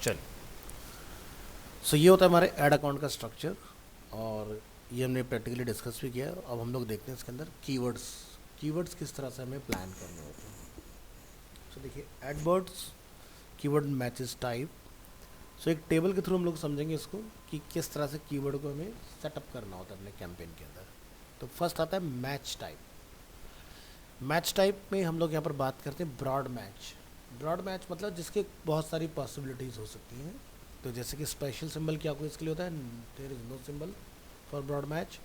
चल सो ये होता है हमारे ऐड अकाउंट का स्ट्रक्चर और ये हमने प्रैक्टिकली डिस्कस भी किया। अब हम लोग देखते हैं इसके अंदर कीवर्ड्स किस तरह से हमें प्लान करने होते हैं। सो देखिए एडवर्ड्स कीवर्ड मैचेस टाइप। सो एक टेबल के थ्रू हम लोग समझेंगे इसको कि किस तरह से कीवर्ड को हमें सेटअप करना होता है अपने कैंपेन के अंदर। तो फर्स्ट आता है मैच टाइप। मैच टाइप में हम लोग यहाँ पर बात करते हैं ब्रॉड मैच। ब्रॉड मैच मतलब जिसके बहुत सारी पॉसिबिलिटीज़ हो सकती हैं। तो जैसे कि स्पेशल सिंबल क्या कोई इसके लिए होता है, there is no symbol for broad match.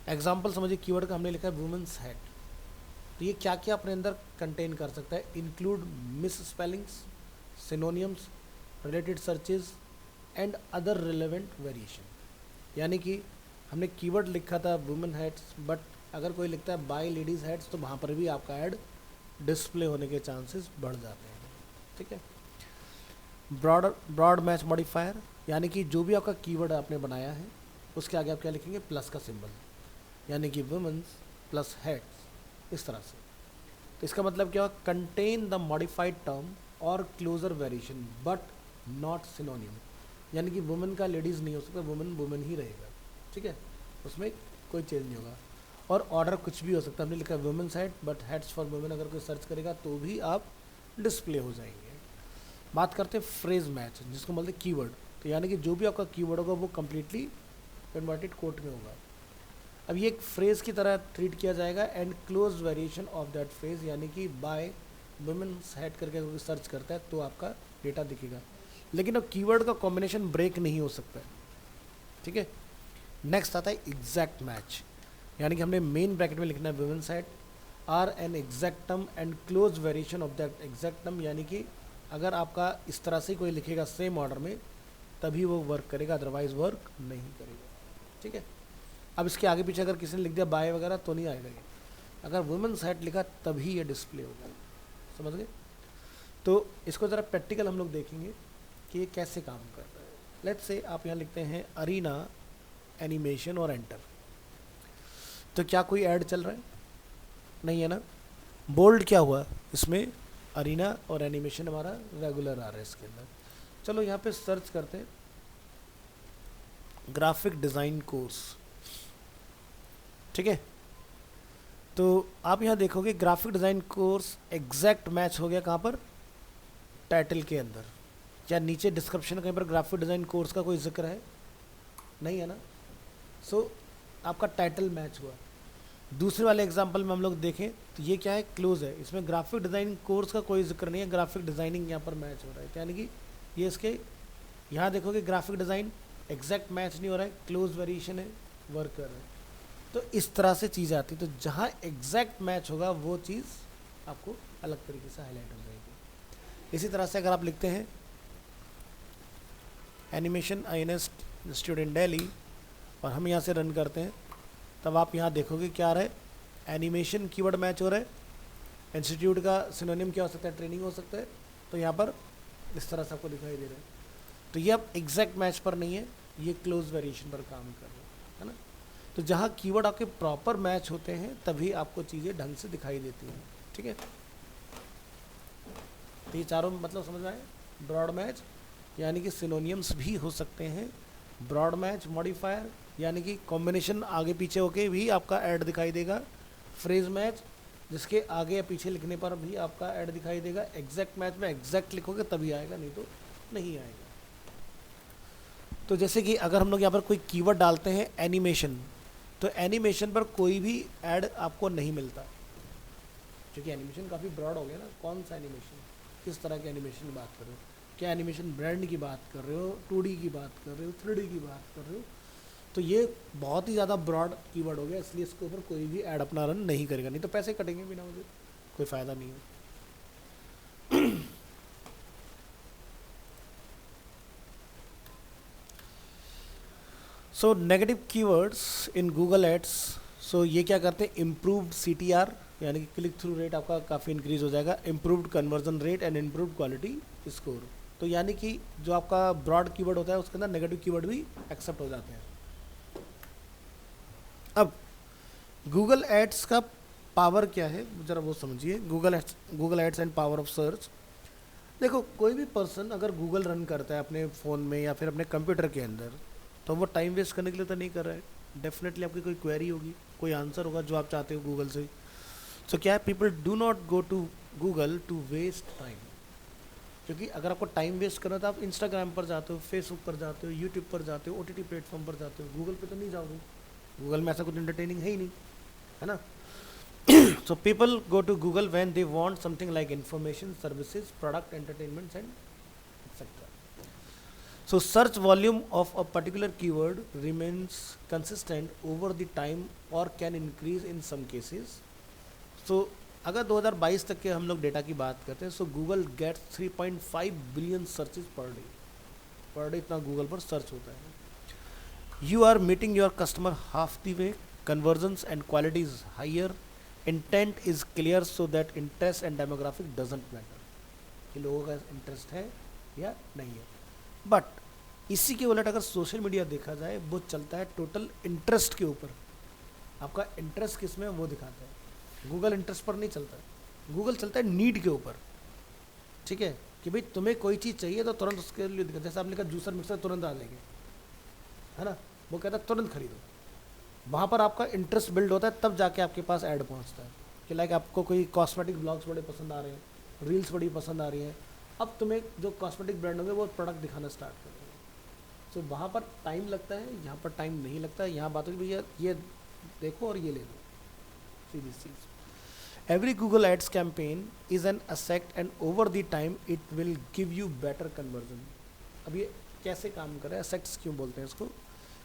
Example समझिए कीवर्ड का हमने लिखा है वुमेन्स हेड। तो ये क्या क्या अपने अंदर कंटेन कर सकता है, include miss spellings, synonyms, related searches and other relevant variation. यानी कि हमने कीवर्ड लिखा था वुमेन हेड्स, बट अगर कोई लिखता है बाय लेडीज़ हेड्स तो वहाँ पर भी आपका ऐड डिस्प्ले होने के चांसेस बढ़ जाते हैं। ठीक है। ब्रॉड मैच मॉडिफायर यानी कि जो भी आपका कीवर्ड आपने बनाया है उसके आगे आप क्या लिखेंगे, प्लस का सिंबल, यानी कि वुमेन्स प्लस हेड्स, इस तरह से। तो इसका मतलब क्या हुआ, कंटेन द मॉडिफाइड टर्म और closer variation but not synonym. यानी कि वुमेन का लेडीज़ नहीं हो सकता, वुमेन वुमेन ही रहेगा। ठीक है, उसमें कोई चेंज नहीं होगा। और ऑर्डर कुछ भी हो सकता है, हमने लिखा है women's head but heads for women, अगर कोई सर्च करेगा तो भी आप डिस्प्ले हो जाएंगे। बात करते हैं फ्रेज मैच जिसको बोलते हैं कीवर्ड। तो यानी कि जो भी आपका कीवर्ड होगा वो कम्प्लीटली कन्वर्टेड कोट में होगा। अब ये एक फ्रेज की तरह ट्रीट किया जाएगा and close variation of that phrase, यानी कि बाय वुमेन्स हेड करके अगर सर्च करता है तो आपका डेटा दिखेगा, लेकिन अब कीवर्ड का कॉम्बिनेशन ब्रेक नहीं हो सकता है। ठीक है। नेक्स्ट आता है एग्जैक्ट मैच, यानी कि हमने मेन ब्रैकेट में लिखना है women's head are an exact term and close variation of that exact term. यानी कि अगर आपका इस तरह से कोई लिखेगा सेम ऑर्डर में तभी वो वर्क करेगा, अदरवाइज वर्क नहीं करेगा। ठीक है। अब इसके आगे पीछे अगर किसी ने लिख दिया बाय वगैरह तो नहीं आएगा ये, अगर वुमेन्स हेड लिखा तभी ये डिस्प्ले होगा। समझ गए। तो इसको ज़रा प्रैक्टिकल हम लोग देखेंगे कि ये कैसे काम करता है। लेट्स से आप यहाँ लिखते हैं अरीना एनिमेशन और एंटर। तो क्या कोई ऐड चल रहा है? नहीं है ना। बोल्ड क्या हुआ इसमें, अरीना और एनिमेशन हमारा रेगुलर आ रहा है इसके अंदर। चलो यहाँ पे सर्च करते हैं ग्राफिक डिज़ाइन कोर्स। ठीक है। तो आप यहाँ देखोगे graphic design course exact match हो गया कहाँ पर, टाइटल के अंदर। या नीचे डिस्क्रिप्शन कहीं पर ग्राफिक डिज़ाइन कोर्स का कोई जिक्र है? नहीं है ना। सो आपका टाइटल मैच हुआ। दूसरे वाले एग्जांपल में हम लोग देखें तो ये क्या है, क्लोज है, इसमें ग्राफिक डिज़ाइन कोर्स का कोई जिक्र नहीं है, ग्राफिक डिज़ाइनिंग यहाँ पर मैच हो रहा है। यानी कि ये इसके यहाँ देखोगे ग्राफिक डिज़ाइन एग्जैक्ट मैच नहीं हो रहा है, क्लोज वेरिएशन है, वर्क कर रहा है। तो इस तरह से चीज़ आती है। तो जहाँ एग्जैक्ट मैच होगा वो चीज़ आपको अलग तरीके से हाईलाइट हो जाएगी। इसी तरह से अगर आप लिखते हैं एनिमेशन INS स्टूडेंट दिल्ली और हम यहाँ से रन करते हैं, तब आप यहाँ देखोगे क्या आ रहा है, एनिमेशन कीवर्ड मैच हो रहा है, इंस्टीट्यूट का सिनोनिम क्या हो सकता है, ट्रेनिंग हो सकता है। तो यहाँ पर इस तरह से आपको दिखाई दे रहा है। तो ये अब एग्जैक्ट मैच पर नहीं है, ये क्लोज वेरिएशन पर काम कर रहा है ना। तो जहाँ कीवर्ड आपके प्रॉपर मैच होते हैं तभी आपको चीज़ें ढंग से दिखाई देती हैं। ठीक है। तो ये चारों मतलब समझ में आए। ब्रॉड मैच यानी कि सिनोनियम्स भी हो सकते हैं, ब्रॉड मैच मॉडिफायर यानी कि कॉम्बिनेशन आगे पीछे होके भी आपका ऐड दिखाई देगा, फ्रेज मैच जिसके आगे या पीछे लिखने पर भी आपका ऐड दिखाई देगा, एग्जैक्ट मैच में एग्जैक्ट लिखोगे तभी आएगा, नहीं तो नहीं आएगा। तो जैसे कि अगर हम लोग यहाँ पर कोई कीवर्ड डालते हैं एनिमेशन, तो एनिमेशन पर कोई भी ऐड आपको नहीं मिलता, क्योंकि एनिमेशन काफ़ी ब्रॉड हो गया ना। कौन सा एनिमेशन, किस तरह के एनिमेशन की बात कर रहे हो, क्या एनिमेशन ब्रांड की बात कर रहे हो, 2D की बात कर रहे हो, 3D की बात कर रहे हो। तो ये बहुत ही ज़्यादा ब्रॉड कीवर्ड हो गया, इसलिए इसके ऊपर कोई भी ऐड अपना रन नहीं करेगा, नहीं तो पैसे कटेंगे बिना मुझे, कोई फ़ायदा नहीं है। So negative keywords in Google ads. So ये क्या करते हैं, इम्प्रूव्ड CTR यानी कि क्लिक थ्रू रेट आपका काफ़ी इंक्रीज़ हो जाएगा, improved conversion rate and improved quality score. तो यानी कि जो आपका ब्रॉड कीवर्ड होता है उसके अंदर नेगेटिव कीवर्ड भी एक्सेप्ट हो जाते हैं। अब गूगल एड्स का पावर क्या है ज़रा वो समझिए। Google ads and power of search. देखो कोई भी पर्सन अगर गूगल रन करता है अपने फ़ोन में या फिर अपने कंप्यूटर के अंदर, तो वो टाइम वेस्ट करने के लिए तो नहीं कर रहा है। डेफिनेटली आपकी कोई क्वेरी होगी, कोई आंसर होगा जो आप चाहते हो गूगल से। सो क्या है, people do not go to Google to waste time. क्योंकि अगर आपको टाइम वेस्ट करना है तो आप इंस्टाग्राम पर जाते हो, फेसबुक पर जाते हो, यूट्यूब पर जाते हो, ओटीटी प्लेटफॉर्म पर जाते हो, गूगल पे तो नहीं जाओगे। गूगल में ऐसा कुछ एंटरटेनिंग है ही नहीं, है ना। So people go to Google when they want something like information, services, product, entertainments, and etc. So search volume of a particular keyword remains consistent over the time or can increase in some cases. So अगर 2022 तक के हम लोग data की बात करते हैं, so Google gets 3.5 billion searches per day इतना गूगल पर सर्च होता है। You are meeting your customer half the way, conversions and quality is higher, intent is clear so that interest and demographic doesn't matter, कि लोगों का interest है या नहीं है। बट इसी के उलट अगर सोशल मीडिया देखा जाए, वो चलता है टोटल इंटरेस्ट के ऊपर। आपका इंटरेस्ट किस में वो दिखाता है। गूगल इंटरेस्ट पर नहीं चलता है, गूगल चलता है नीड के ऊपर। ठीक है, कि भाई तुम्हें कोई चीज़ चाहिए तो तुरंत उसके लिए दिखा। जैसे आपने कहा जूसर मिक्सर तुरंत आ जाएंगे, है ना, वो कहता है तुरंत खरीदो। वहाँ पर आपका इंटरेस्ट बिल्ड होता है, तब जाके आपके पास ऐड पहुँचता है कि लाइक आपको कोई कॉस्मेटिक ब्लॉग्स बड़े पसंद आ रहे हैं, रील्स बड़ी पसंद आ रही हैं, अब तुम्हें जो कॉस्मेटिक ब्रांड होंगे वो प्रोडक्ट दिखाना स्टार्ट कर देंगे। सो वहाँ पर टाइम लगता है, यहाँ पर टाइम नहीं लगता है। यहाँ बात होगी भैया ये देखो और ये ले लो, सीधी चीज़। Every Google Ads campaign is an asset and over the time it will give you better conversion. अब ये कैसे काम कर रहा है, assets क्यों बोलते हैं इसको,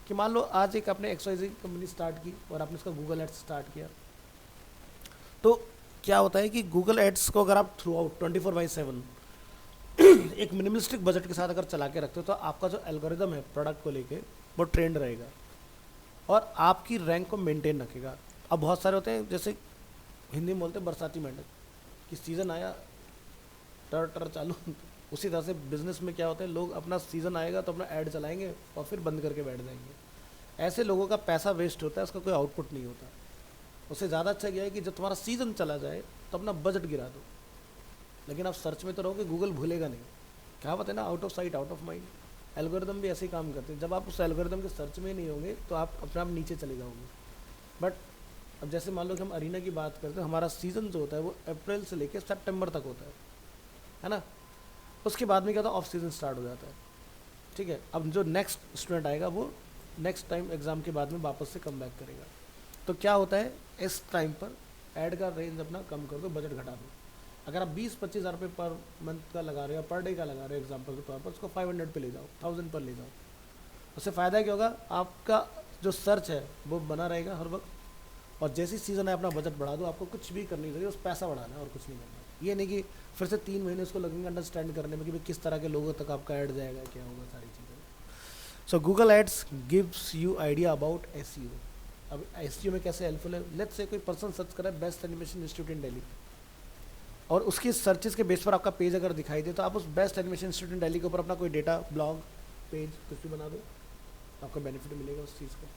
कि मान लो आज एक आपने XYZ कंपनी स्टार्ट की और आपने इसका गूगल एड्स स्टार्ट किया, तो क्या होता है कि गूगल एड्स को अगर आप थ्रू आउट 24/7 एक मिनिमलिस्टिक बजट के साथ अगर चला के रखते हो, तो आपका जो एल्गोरिदम है प्रोडक्ट को लेके वो ट्रेंड रहेगा और आपकी रैंक को मेंटेन रखेगा। अब बहुत सारे होते हैं, जैसे हिंदी में बोलते हैं बरसाती मेंढक, कि सीज़न आया टर टर चालू। उसी तरह से बिजनेस में क्या होता है, लोग अपना सीज़न आएगा तो अपना ऐड चलाएंगे और फिर बंद करके बैठ जाएंगे। ऐसे लोगों का पैसा वेस्ट होता है, उसका कोई आउटपुट नहीं होता। उससे ज़्यादा अच्छा क्या है कि जब तुम्हारा सीज़न चला जाए तो अपना बजट गिरा दो, लेकिन आप सर्च में तो रहोगे, गूगल भूलेगा नहीं। कहावत है ना, out of sight out of mind. Algorithm भी ऐसे ही काम करते हैं, जब आप उस एल्गोरिदम के सर्च में नहीं होंगे तो आप अपने आप नीचे चले जाओगे। बट अब जैसे मान लो कि हम अरीना की बात करते हैं, हमारा सीज़न जो होता है वो अप्रैल से लेकर सितंबर तक होता है ना। उसके बाद में क्या होता है, ऑफ सीज़न स्टार्ट हो जाता है। ठीक है, अब जो नेक्स्ट स्टूडेंट आएगा वो नेक्स्ट टाइम एग्ज़ाम के बाद में वापस से कम बैक करेगा। तो क्या होता है, इस टाइम पर ऐड का रेंज अपना कम कर दो, बजट घटा दो। अगर आप 20-25 हज़ार रुपये पर मंथ का लगा रहे हो, पर डे का लगा रहे हो एग्जाम्पल के तौर पर, उसको 500 पे ले जाओ, 1000 पर ले जाओ। उससे फ़ायदा क्या होगा, आपका जो सर्च है वो बना रहेगा हर वक्त। और जैसी सीज़न है अपना बजट बढ़ा दो, आपको कुछ भी करनी चाहिए, उस पैसा बढ़ाना है और कुछ नहीं करना। ये नहीं कि फिर से 3 महीने उसको लगेंगे अंडरस्टैंड करने में कि भाई किस तरह के लोगों तक आपका ऐड जाएगा, क्या होगा, सारी चीज़ें। So Google ads gives you idea about SEO। अब SEO में कैसे हेल्पफुल है, लेट्स से कोई पर्सन सर्च करे बेस्ट एनिमेशन इंस्टीट्यूट इन दिल्ली, और उसकी सर्चेस के बेस पर आपका पेज अगर दिखाई दे, तो आप उस बेस्ट एनिमेशन इंस्टीट्यूट इन दिल्ली के ऊपर अपना कोई डेटा ब्लॉग पेज कुछ भी बना दो, आपको बेनिफिट मिलेगा उस चीज़ का।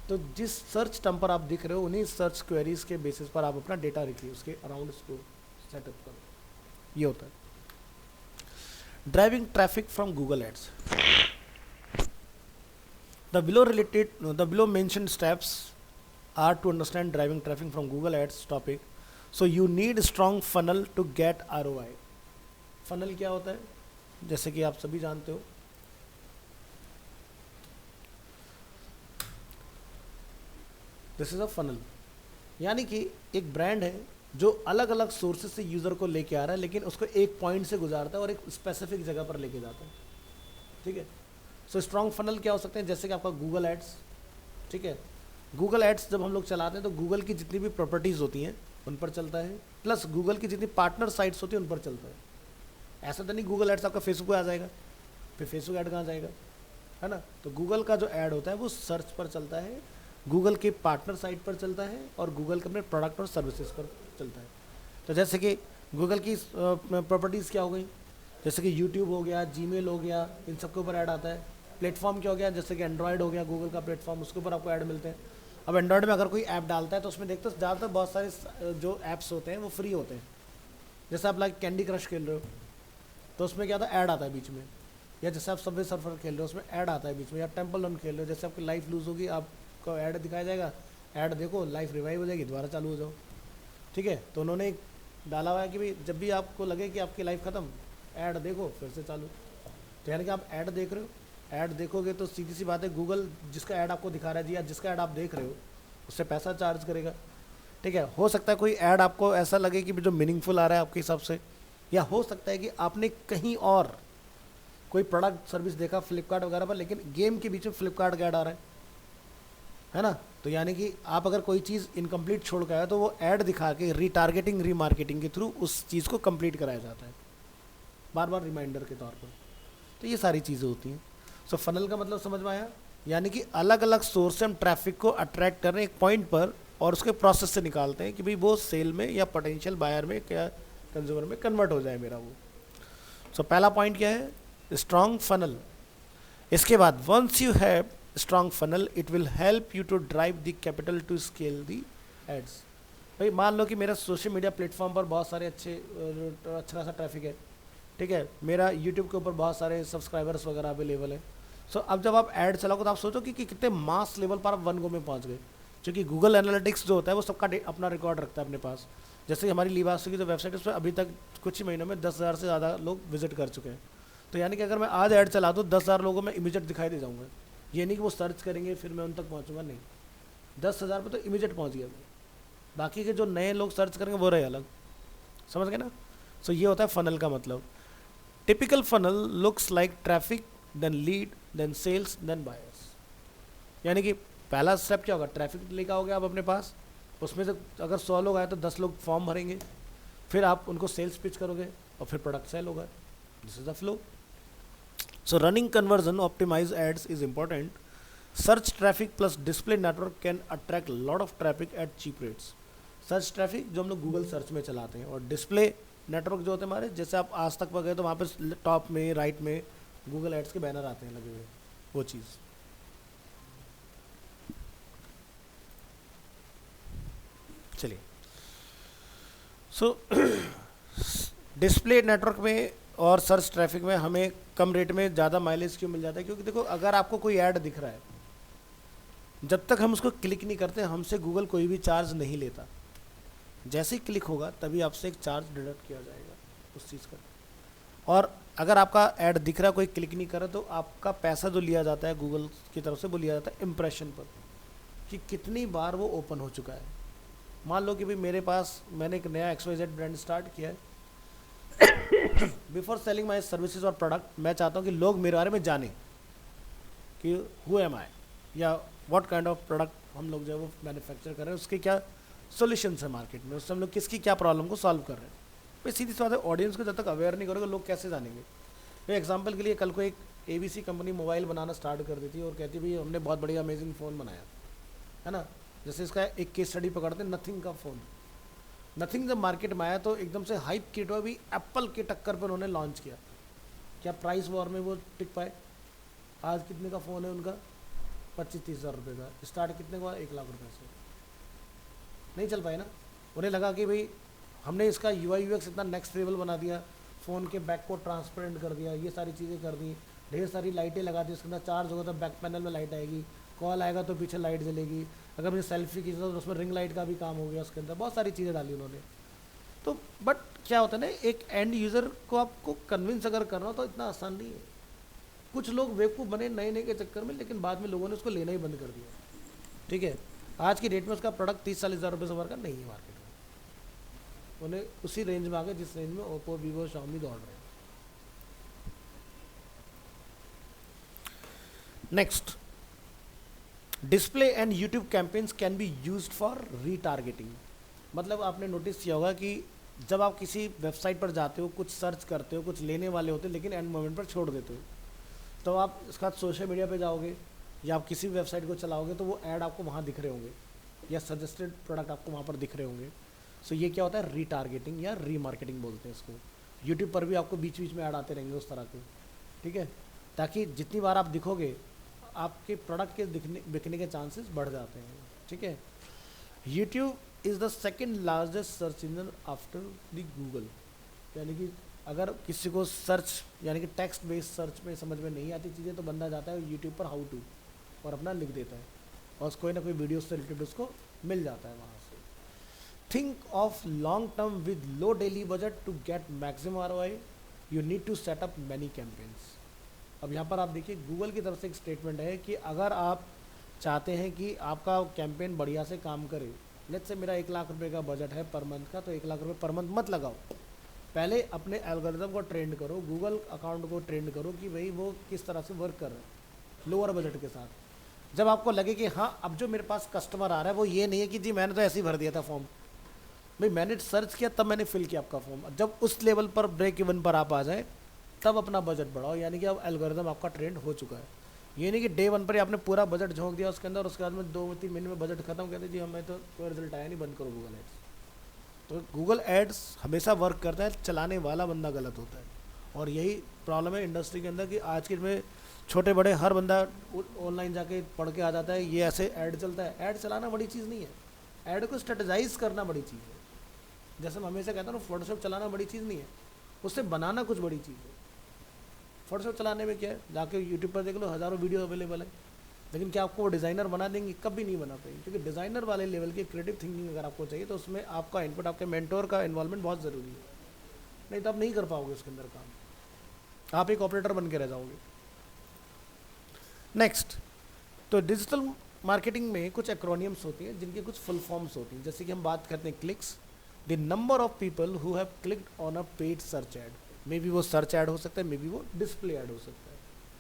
तो जिस सर्च टर्म पर आप दिख रहे हो, उन्हीं सर्च क्वेरीज के बेसिस पर आप अपना डेटा रखिए, उसके अराउंड उसको सेटअप करो। ये होता है driving traffic from Google ads. The below mentioned steps are to understand driving traffic from Google ads topic. So you need strong funnel to get ROI। Funnel क्या होता है, जैसे कि आप सभी जानते हो, दिस इज़ अ फनल, यानी कि एक ब्रांड है जो अलग अलग सोर्सेज से यूज़र को लेके आ रहा है, लेकिन उसको एक पॉइंट से गुजारता है और एक स्पेसिफिक जगह पर लेके जाता है। ठीक है, सो स्ट्रॉन्ग फनल क्या हो सकते हैं, जैसे कि आपका गूगल एड्स। ठीक है, गूगल एड्स जब हम लोग चलाते हैं तो गूगल की जितनी भी प्रॉपर्टीज़ होती हैं उन पर चलता है, प्लस गूगल की जितनी पार्टनर साइट्स होती हैं उन पर चलता है। ऐसा तो नहीं गूगल एड्स आपका फेसबुक पे आ जाएगा, फिर फेसबुक ऐड कहाँ जाएगा, है ना। तो गूगल का जो ऐड होता है वो सर्च पर चलता है, गूगल के पार्टनर साइट पर चलता है और गूगल के अपने प्रोडक्ट और सर्विसेज पर चलता है। तो जैसे कि गूगल की प्रॉपर्टीज़ क्या हो गई, जैसे कि यूट्यूब हो गया, जीमेल हो गया, इन सब के ऊपर ऐड आता है। प्लेटफॉर्म क्या हो गया, जैसे कि एंड्रॉयड हो गया गूगल का प्लेटफॉर्म, उसके ऊपर आपको ऐड मिलते हैं। अब एंड्रॉयड में अगर कोई ऐप डालता है तो उसमें देखते हो ज़्यादातर बहुत सारे जो ऐप्स होते हैं वो फ्री होते हैं। जैसे आप लाइक कैंडी क्रश खेल रहे हो, तो उसमें क्या आता है, ऐड आता है बीच में। या जैसे आप सबवे सर्फर खेल रहे हो उसमें ऐड आता है बीच में, या टेम्पल रन खेल रहे हो, जैसे आपकी लाइफ लूज होगी आपको ऐड दिखाया जाएगा, ऐड देखो लाइफ रिवाइव हो जाएगी, दोबारा चालू हो जाओ। ठीक है, तो उन्होंने एक डाला हुआ है कि भाई जब भी आपको लगे कि आपकी लाइफ ख़त्म, ऐड देखो फिर से चालू। तो यानी कि आप ऐड देख रहे हो, ऐड देखोगे तो सीधी सी बात है, गूगल जिसका ऐड आपको दिखा रहा है जी, या जिसका ऐड आप देख रहे हो उससे पैसा चार्ज करेगा। ठीक है, हो सकता है कोई ऐड आपको ऐसा लगे कि जो मीनिंगफुल आ रहा है आपके हिसाब से, या हो सकता है कि आपने कहीं और कोई प्रोडक्ट सर्विस देखा फ्लिपकार्ट वगैरह पर, लेकिन गेम के बीच में फ्लिपकार्ट का ऐड आ रहा है ना। तो यानी कि आप अगर कोई चीज़ इनकम्प्लीट छोड़ के आए तो वो ऐड दिखा के रीटारगेटिंग रीमार्केटिंग के थ्रू उस चीज़ को कंप्लीट कराया जाता है, बार बार रिमाइंडर के तौर पर। तो ये सारी चीज़ें होती हैं। सो फनल का मतलब समझ में आया, यानी कि अलग अलग सोर्स से हम ट्रैफिक को अट्रैक्ट कर रहे हैं एक पॉइंट पर, और उसके प्रोसेस से निकालते हैं कि भाई वो सेल में या पोटेंशियल बायर में क्या कंज्यूमर में कन्वर्ट हो जाए मेरा वो। सो पहला पॉइंट क्या है, स्ट्रॉन्ग फनल। इसके बाद once you have strong funnel it will help you to drive the capital to scale the ads. भाई मान लो कि मेरा सोशल मीडिया प्लेटफॉर्म पर बहुत सारे अच्छा खासा ट्रैफिक है, ठीक है, मेरा यूट्यूब के ऊपर बहुत सारे सब्सक्राइबर्स वगैरह अवेलेबल है। सो अब जब आप ऐड चलाओगे तो आप सोचो कि कितने मास लेवल पर आप वन गो में पहुंच गए, क्योंकि गूगल एनालिटिक्स जो होता है वो सबका अपना रिकॉर्ड रखता है अपने पास। जैसे हमारी लीवास्तु की जो वेबसाइट है उस पर अभी तक कुछ ही महीनों में 10,000 से ज़्यादा लोग विजिट कर चुके हैं। तो यानी कि अगर मैं आज ऐड चला दूँ 10,000 लोगों में इमीडिएट दिखाई दे जाऊँगा। ये नहीं कि वो सर्च करेंगे फिर मैं उन तक पहुँचूंगा, नहीं, 10,000 पे तो इमीडिएट पहुँच गया मैं। बाकी के जो नए लोग सर्च करेंगे वो रहे अलग, समझ गए ना। सो ये होता है फनल का मतलब। Typical funnel looks like traffic, then lead, then sales, then buyers. यानी कि पहला स्टेप क्या होगा, ट्रैफिक लेकर आओगे आप अपने पास, उसमें से अगर 100 लोग आए तो 10 लोग फॉर्म भरेंगे, फिर आप उनको सेल्स पिच करोगे और फिर प्रोडक्ट सेल होगा। This is the flow. So running conversion optimize ads is important. Search traffic plus display network can attract lot of traffic at cheap rates. Search traffic जो हम लोग गूगल सर्च में चलाते हैं, और डिस्प्ले नेटवर्क जो होते हैं हमारे, जैसे आप आज तक पर गए तो वहाँ पे टॉप में राइट में गूगल एड्स के बैनर आते हैं लगे हुए, वो चीज़। चलिए, सो डिस्प्ले नेटवर्क में और सर्च ट्रैफिक में हमें कम रेट में ज़्यादा माइलेज क्यों मिल जाता है, क्योंकि देखो अगर आपको कोई ऐड दिख रहा है, जब तक हम उसको क्लिक नहीं करते हमसे गूगल कोई भी चार्ज नहीं लेता। जैसे ही क्लिक होगा तभी आपसे एक चार्ज डिडक्ट किया जाएगा उस चीज़ का। और अगर आपका ऐड दिख रहा है कोई क्लिक नहीं कर रहा तो आपका पैसा जो लिया जाता है गूगल की तरफ से वो लिया जाता है इम्प्रेशन पर, कि कितनी बार वो ओपन हो चुका है। मान लो कि भाई मेरे पास मैंने एक नया XYZ ब्रांड स्टार्ट किया है, बिफोर सेलिंग माई सर्विसेज और प्रोडक्ट मैं चाहता हूँ कि लोग मेरे बारे में जाने कि हु एम आई, या व्हाट काइंड ऑफ प्रोडक्ट हम लोग जो है वो मैन्युफैक्चर कर रहे हैं, उसके क्या सॉल्यूशंस है मार्केट में, उससे हम लोग किसकी क्या प्रॉब्लम को सॉल्व कर रहे हैं। भाई सीधी सी बात है, ऑडियंस को जब तक अवेयर नहीं करोगे लोग कैसे जानेंगे। तो एग्जांपल के लिए कल को एक ABC कंपनी मोबाइल बनाना स्टार्ट कर देती है और कहती है भाई हमने बहुत बढ़िया अमेजिंग फ़ोन बनाया है ना। जैसे इसका एक केस स्टडी पकड़ते हैं, नथिंग का फ़ोन। नथिंग जब मार्केट में आया तो एकदम से हाइप किट हुआ, भी एप्पल के टक्कर पर उन्होंने लॉन्च किया। क्या प्राइस वॉर में वो टिक पाए? आज कितने का फ़ोन है उनका? 25-30 हज़ार रुपये का। स्टार्ट कितने का? 1 लाख रुपये से। नहीं चल पाए ना। उन्हें लगा कि भाई हमने इसका UI UX इतना नेक्स्ट लेवल बना दिया, फ़ोन के बैक को ट्रांसपेरेंट कर दिया, ये सारी चीज़ें कर दी, ढेर सारी लाइटें लगा दी, उसके अंदर चार्ज होगा तो बैक पैनल में लाइट आएगी, कॉल आएगा तो पीछे लाइट जलेगी, अगर मुझे सेल्फी खींचना तो उसमें रिंग लाइट का भी काम हो गया, उसके अंदर बहुत सारी चीज़ें डाली उन्होंने। तो बट क्या होता है ना, एक एंड यूज़र को आपको कन्विंस अगर करना हो तो इतना आसान नहीं है। कुछ लोग बेवकूफ़ बने नए नए के चक्कर में, लेकिन बाद में लोगों ने उसको लेना ही बंद कर दिया। ठीक है, आज की डेट में उसका प्रोडक्ट 30-40 हज़ार रुपये से ऊपर का नहीं है मार्केट में। उन्हें उसी रेंज में आ गए जिस रेंज में ओप्पो, वीवो, शाओमी दौड़ रहे हैं। Next, display and YouTube campaigns can be used for retargeting. मतलब आपने नोटिस किया होगा कि जब आप किसी वेबसाइट पर जाते हो, कुछ सर्च करते हो, कुछ लेने वाले होते हो, लेकिन एंड मोमेंट पर छोड़ देते हो, तो आप इसके बाद सोशल मीडिया पे जाओगे या आप किसी वेबसाइट को चलाओगे तो वो ऐड आपको वहाँ दिख रहे होंगे, या सजेस्टेड प्रोडक्ट आपको वहाँ पर दिख रहे होंगे। सो ये क्या होता है? रीटारगेटिंग या रीमार्केटिंग बोलते हैं इसको। यूट्यूब पर भी आपको बीच बीच में ऐड आते रहेंगे उस तरह के, ठीक है, ताकि जितनी बार आप दिखोगे आपके प्रोडक्ट के बिकने के चांसेस बढ़ जाते हैं। ठीक है, YouTube is the second largest search engine after the Google. यानी कि अगर किसी को सर्च यानी कि टेक्स्ट बेस्ड सर्च में समझ में नहीं आती चीज़ें तो बंदा जाता है यूट्यूब पर हाउ टू और अपना लिख देता है और कोई ना कोई वीडियो से रिलेटेड उसको मिल जाता है वहाँ से। Think of long term with low daily budget to get maximum ROI, you need to set up many campaigns. अब यहाँ पर आप देखिए गूगल की तरफ से एक स्टेटमेंट है कि अगर आप चाहते हैं कि आपका कैंपेन बढ़िया से काम करे, लेट्स से मेरा 1 लाख रुपए का बजट है पर मंथ का, तो 1 लाख रुपए पर मंथ मत लगाओ, पहले अपने एल्गोरिथम को ट्रेंड करो, गूगल अकाउंट को ट्रेंड करो कि भाई वो किस तरह से वर्क कर रहा है लोअर बजट के साथ। जब आपको लगे कि हाँ अब जो मेरे पास कस्टमर आ रहा है वो ये नहीं है कि जी मैंने तो ऐसे ही भर दिया था फॉर्म, भाई मैंने सर्च किया तब मैंने फिल किया आपका फॉर्म, जब उस लेवल पर ब्रेक इवन पर आप आ जाए तब अपना बजट बढ़ाओ, यानी कि अब एल्गोरिथम आपका ट्रेंड हो चुका है। ये नहीं कि डे 1 पर ही आपने पूरा बजट झोंक दिया उसके अंदर, उसके बाद में 2-3 महीने में बजट खत्म, कहते जी हमें तो कोई रिजल्ट आया नहीं, बंद करो गूगल एड्स। तो गूगल एड्स हमेशा वर्क करता है, चलाने वाला बंदा गलत होता है, और यही प्रॉब्लम है इंडस्ट्री के अंदर कि आज के में छोटे बड़े हर बंदा ऑनलाइन जाके पढ़ के आ जाता है ये ऐसे ऐड चलता है। ऐड चलाना बड़ी चीज़ नहीं है, ऐड को स्ट्रेटेजाइज करना बड़ी चीज़ है। जैसे मैं हमेशा कहता हूँ फोटोशॉप चलाना बड़ी चीज़ नहीं है, उससे बनाना कुछ बड़ी चीज़ है। फोटोशॉप चलाने में क्या है, जाके यूट्यूब पर देख लो, हज़ारों वीडियो अवेलेबल है, लेकिन क्या आपको वो डिज़ाइनर बना देंगे? कभी नहीं बना पाएंगे, क्योंकि डिज़ाइनर वाले लेवल की क्रिएटिव थिंकिंग अगर आपको चाहिए तो उसमें आपका इनपुट, आपके मेंटोर का इन्वॉल्वमेंट बहुत ज़रूरी है, नहीं तो आप नहीं कर पाओगे उसके अंदर काम, आप एक ऑपरेटर बन के रह जाओगे। नेक्स्ट, तो डिजिटल मार्केटिंग में कुछ एक्रोनियम्स होती हैं जिनके कुछ फुल फॉर्म्स होती हैं, जैसे कि हम बात करते हैं clicks, the number of people who have clicked on a paid search add, may be वो सर्च ऐड हो सकता है, मे बी वो डिस्प्ले ऐड हो सकता है,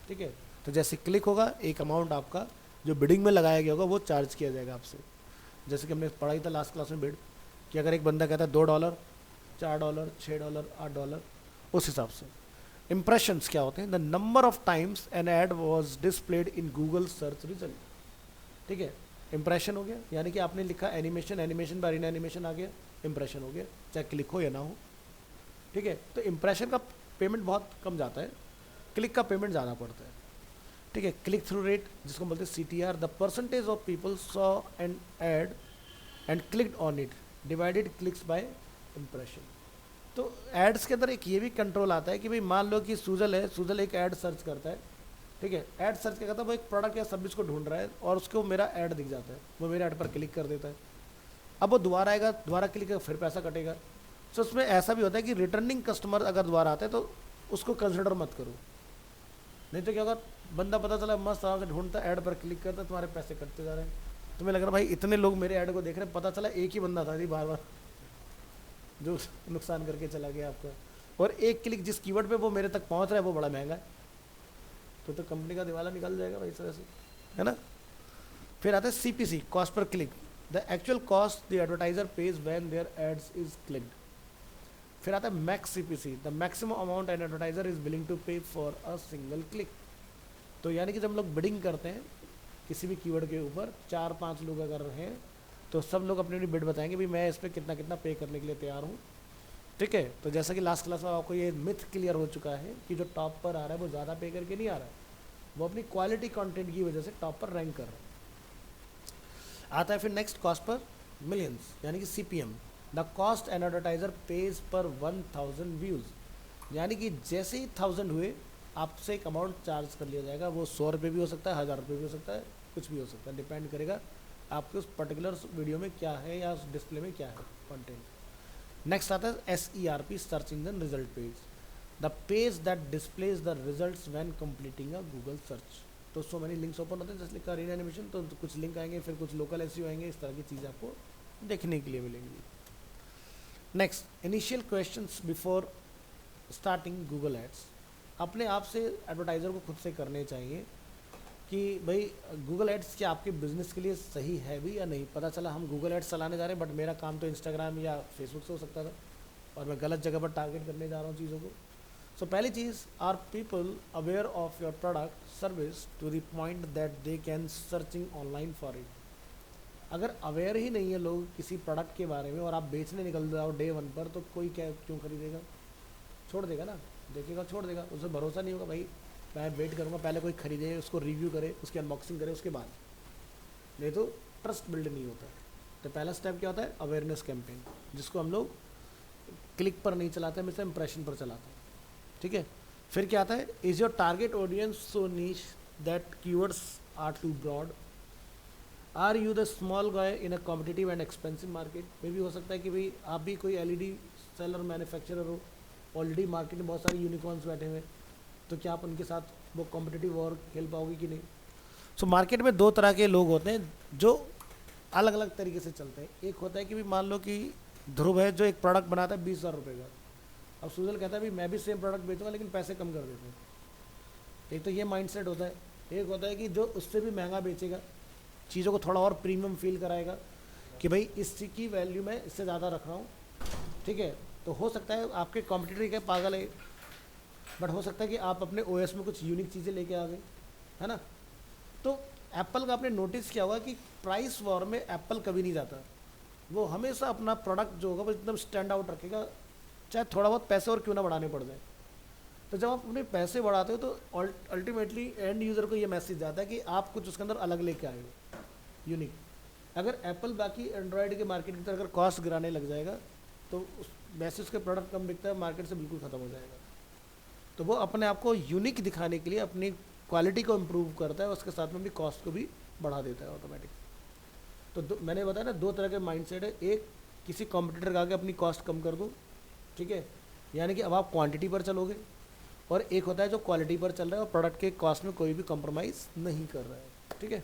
ठीक है। तो जैसे क्लिक होगा एक अमाउंट आपका जो बिडिंग में लगाया गया होगा वो चार्ज किया जाएगा आपसे। जैसे कि हमने पढ़ाई था लास्ट क्लास में बिड, कि अगर एक बंदा कहता है $2, $4, $6, $8, उस हिसाब से। इम्प्रेशंस क्या होते हैं? The number of times an ad was displayed in Google search result, ठीक है। इम्प्रेशन हो गया, यानी कि आपने लिखा एनिमेशन, एनिमेशन बार इन एनिमेशन आ गया, इम्प्रेशन हो गया, चाहे क्लिक हो या ना हो, ठीक है। तो इम्प्रेशन का पेमेंट बहुत कम जाता है, क्लिक का पेमेंट ज़्यादा पड़ता है, ठीक है। क्लिक थ्रू रेट जिसको बोलते हैं CTR, the percentage of people saw an ad and clicked on it divided clicks by impression. तो एड्स के अंदर एक ये भी कंट्रोल आता है कि भाई मान लो कि सूजल है, सूजल एक ऐड सर्च करता है, ठीक है। ऐड सर्च क्या करता है, वो एक प्रोडक्ट या सर्विस को ढूंढ रहा है और उसको मेरा ऐड दिख जाता है, वो मेरे ऐड पर क्लिक कर देता है, अब वो दोबारा आएगा, दोबारा क्लिक करेगा, फिर पैसा कटेगा। सो उसमें ऐसा भी होता है कि रिटर्निंग कस्टमर अगर दोबारा आता है तो उसको कंसिडर मत करो, नहीं तो क्या होगा, बंदा पता चला मस्त आराम से ढूंढता, ऐड पर क्लिक करता, तुम्हारे पैसे कटते जा रहे हैं, तुम्हें लग रहा भाई इतने लोग मेरे ऐड को देख रहे हैं, पता चला एक ही बंदा था जी बार बार जो नुकसान करके चला गया आपका, और एक क्लिक जिस कीवर्ड पे वो मेरे तक पहुंच रहा है वो बड़ा महंगा है, तो कंपनी का दिवाला निकल जाएगा भाई, इस तरह से, है ना। फिर आता है CPC, cost per click, the actual cost the advertiser pays when their ads is clicked. फिर आता है max CPC, the maximum amount an advertiser is willing to pay for a single click. तो यानी कि जब हम लोग बिडिंग करते हैं किसी भी कीवर्ड के ऊपर, 4-5 लोग अगर हैं तो सब लोग अपनी अपनी बिड बताएंगे भी मैं इस पर कितना कितना पे करने के लिए तैयार हूँ, ठीक है। तो जैसा कि लास्ट क्लास में आपको ये मिथ क्लियर हो चुका है कि जो टॉप पर आ रहा है वो ज़्यादा पे करके नहीं आ रहा है, वो अपनी क्वालिटी कंटेंट की वजह से टॉप पर रैंक कर रहा है। आता है फिर नेक्स्ट कॉस्ट पर मिलियंस, यानी कि CPM, the cost an advertiser pays per 1000 views, यानी कि जैसे ही 1000 हुए आपसे एक अमाउंट चार्ज कर लिया जाएगा, वो 100 रुपये भी हो सकता है, 1000 रुपये भी हो सकता है, कुछ भी हो सकता है, डिपेंड करेगा आपके उस पर्टिकुलर वीडियो में क्या है या उस डिस्प्ले में क्या है कंटेंट। नेक्स्ट आता है SERP, search engine result page, the page that displays the results when completing a Google search. तो सो मैनी लिंक्स ओपन होते हैं, जैसे लिखा रीन एनिमेशन, तो कुछ लिंक आएंगे, फिर कुछ लोकल SEO आएंगे, इस तरह की चीज़ें आपको देखने के लिए मिलेंगी। Next, initial questions before starting Google ads, अपने आप से एडवर्टाइज़र को खुद से करने चाहिए कि भाई गूगल एड्स क्या आपके बिज़नेस के लिए सही है भी या नहीं। पता चला हम गूगल एड्स चलाने जा रहे हैं बट मेरा काम तो इंस्टाग्राम या फेसबुक से हो सकता था और मैं गलत जगह पर टारगेट करने जा रहा हूँ चीज़ों को। सो पहली चीज़, are people aware of your product service to the point that they can searching online for it. अगर अवेयर ही नहीं है लोग किसी प्रोडक्ट के बारे में और आप बेचने निकल जाओ डे 1 पर, तो कोई क्या क्यों खरीदेगा, छोड़ देगा ना, देखेगा छोड़ देगा, उसे भरोसा नहीं होगा भाई मैं वेट करूँगा पहले कोई खरीदे, उसको रिव्यू करे, उसकी अनबॉक्सिंग करे, उसके बाद, नहीं तो ट्रस्ट बिल्ड नहीं होता है। तो पहला स्टेप क्या होता है, अवेयरनेस कैंपेन, जिसको हम लोग क्लिक पर नहीं चलाते, हमेशा इंप्रेशन पर चलाते हैं। ठीक है। फिर क्या आता है, is your target audience so niche that keywords are too broad, are you the small guy in a competitive and expensive market. में भी हो सकता है कि भाई आप भी कोई एलईडी सेलर मैन्युफैक्चरर हो, ऑलरेडी मार्केट में बहुत सारे यूनिकॉर्न्स बैठे हुए, तो क्या आप उनके साथ वो कॉम्पिटिटिव वॉर खेल पाओगे कि नहीं। सो मार्केट में दो तरह के लोग होते हैं जो अलग अलग तरीके से चलते हैं। एक होता है कि भाई मान लो कि ध्रुव है जो एक प्रोडक्ट बनाता है 20,000 रुपये का, अब सुजल कहता है भाई मैं भी सेम प्रोडक्ट बेचूंगा लेकिन पैसे कम कर देते हैं। एक तो ये माइंडसेट होता है। एक होता है कि जो उससे भी महंगा बेचेगा, चीज़ों को थोड़ा और प्रीमियम फील कराएगा कि भाई इस चीज़ की वैल्यू मैं इससे ज़्यादा रख रहा हूँ, ठीक है। तो हो सकता है आपके कॉम्पिटिटर के पागल है, बट हो सकता है कि आप अपने ओएस में कुछ यूनिक चीज़ें लेके आ गए, है ना। तो एप्पल का आपने नोटिस किया होगा कि प्राइस वॉर में एप्पल कभी नहीं जाता, वो हमेशा अपना प्रोडक्ट जो होगा वो एकदम स्टैंड आउट रखेगा, चाहे थोड़ा बहुत पैसे और क्यों ना बढ़ाने पड़ जाए। तो जब आप अपने पैसे बढ़ाते हो तो अल्टीमेटली एंड यूज़र को ये मैसेज जाता है कि आप कुछ उसके अंदर अलग लेके आए हो, यूनिक। अगर एप्पल बाकी एंड्रॉयड के मार्केट की तरह अगर कॉस्ट गिराने लग जाएगा तो उस वैसे उसके प्रोडक्ट कम बिकता है, मार्केट से बिल्कुल ख़त्म हो जाएगा। तो वो अपने आप को यूनिक दिखाने के लिए अपनी क्वालिटी को इम्प्रूव करता है, उसके साथ में भी कॉस्ट को भी बढ़ा देता है ऑटोमेटिक। तो मैंने बताया ना, दो तरह के माइंडसेट है। एक, किसी कॉम्पिटिटर का आगे अपनी कॉस्ट कम कर दो, ठीक है, यानी कि अब आप क्वांटिटी पर चलोगे। और एक होता है जो क्वालिटी पर चल रहा है और प्रोडक्ट के कॉस्ट में कोई भी कॉम्प्रोमाइज़ नहीं कर रहा है, ठीक है।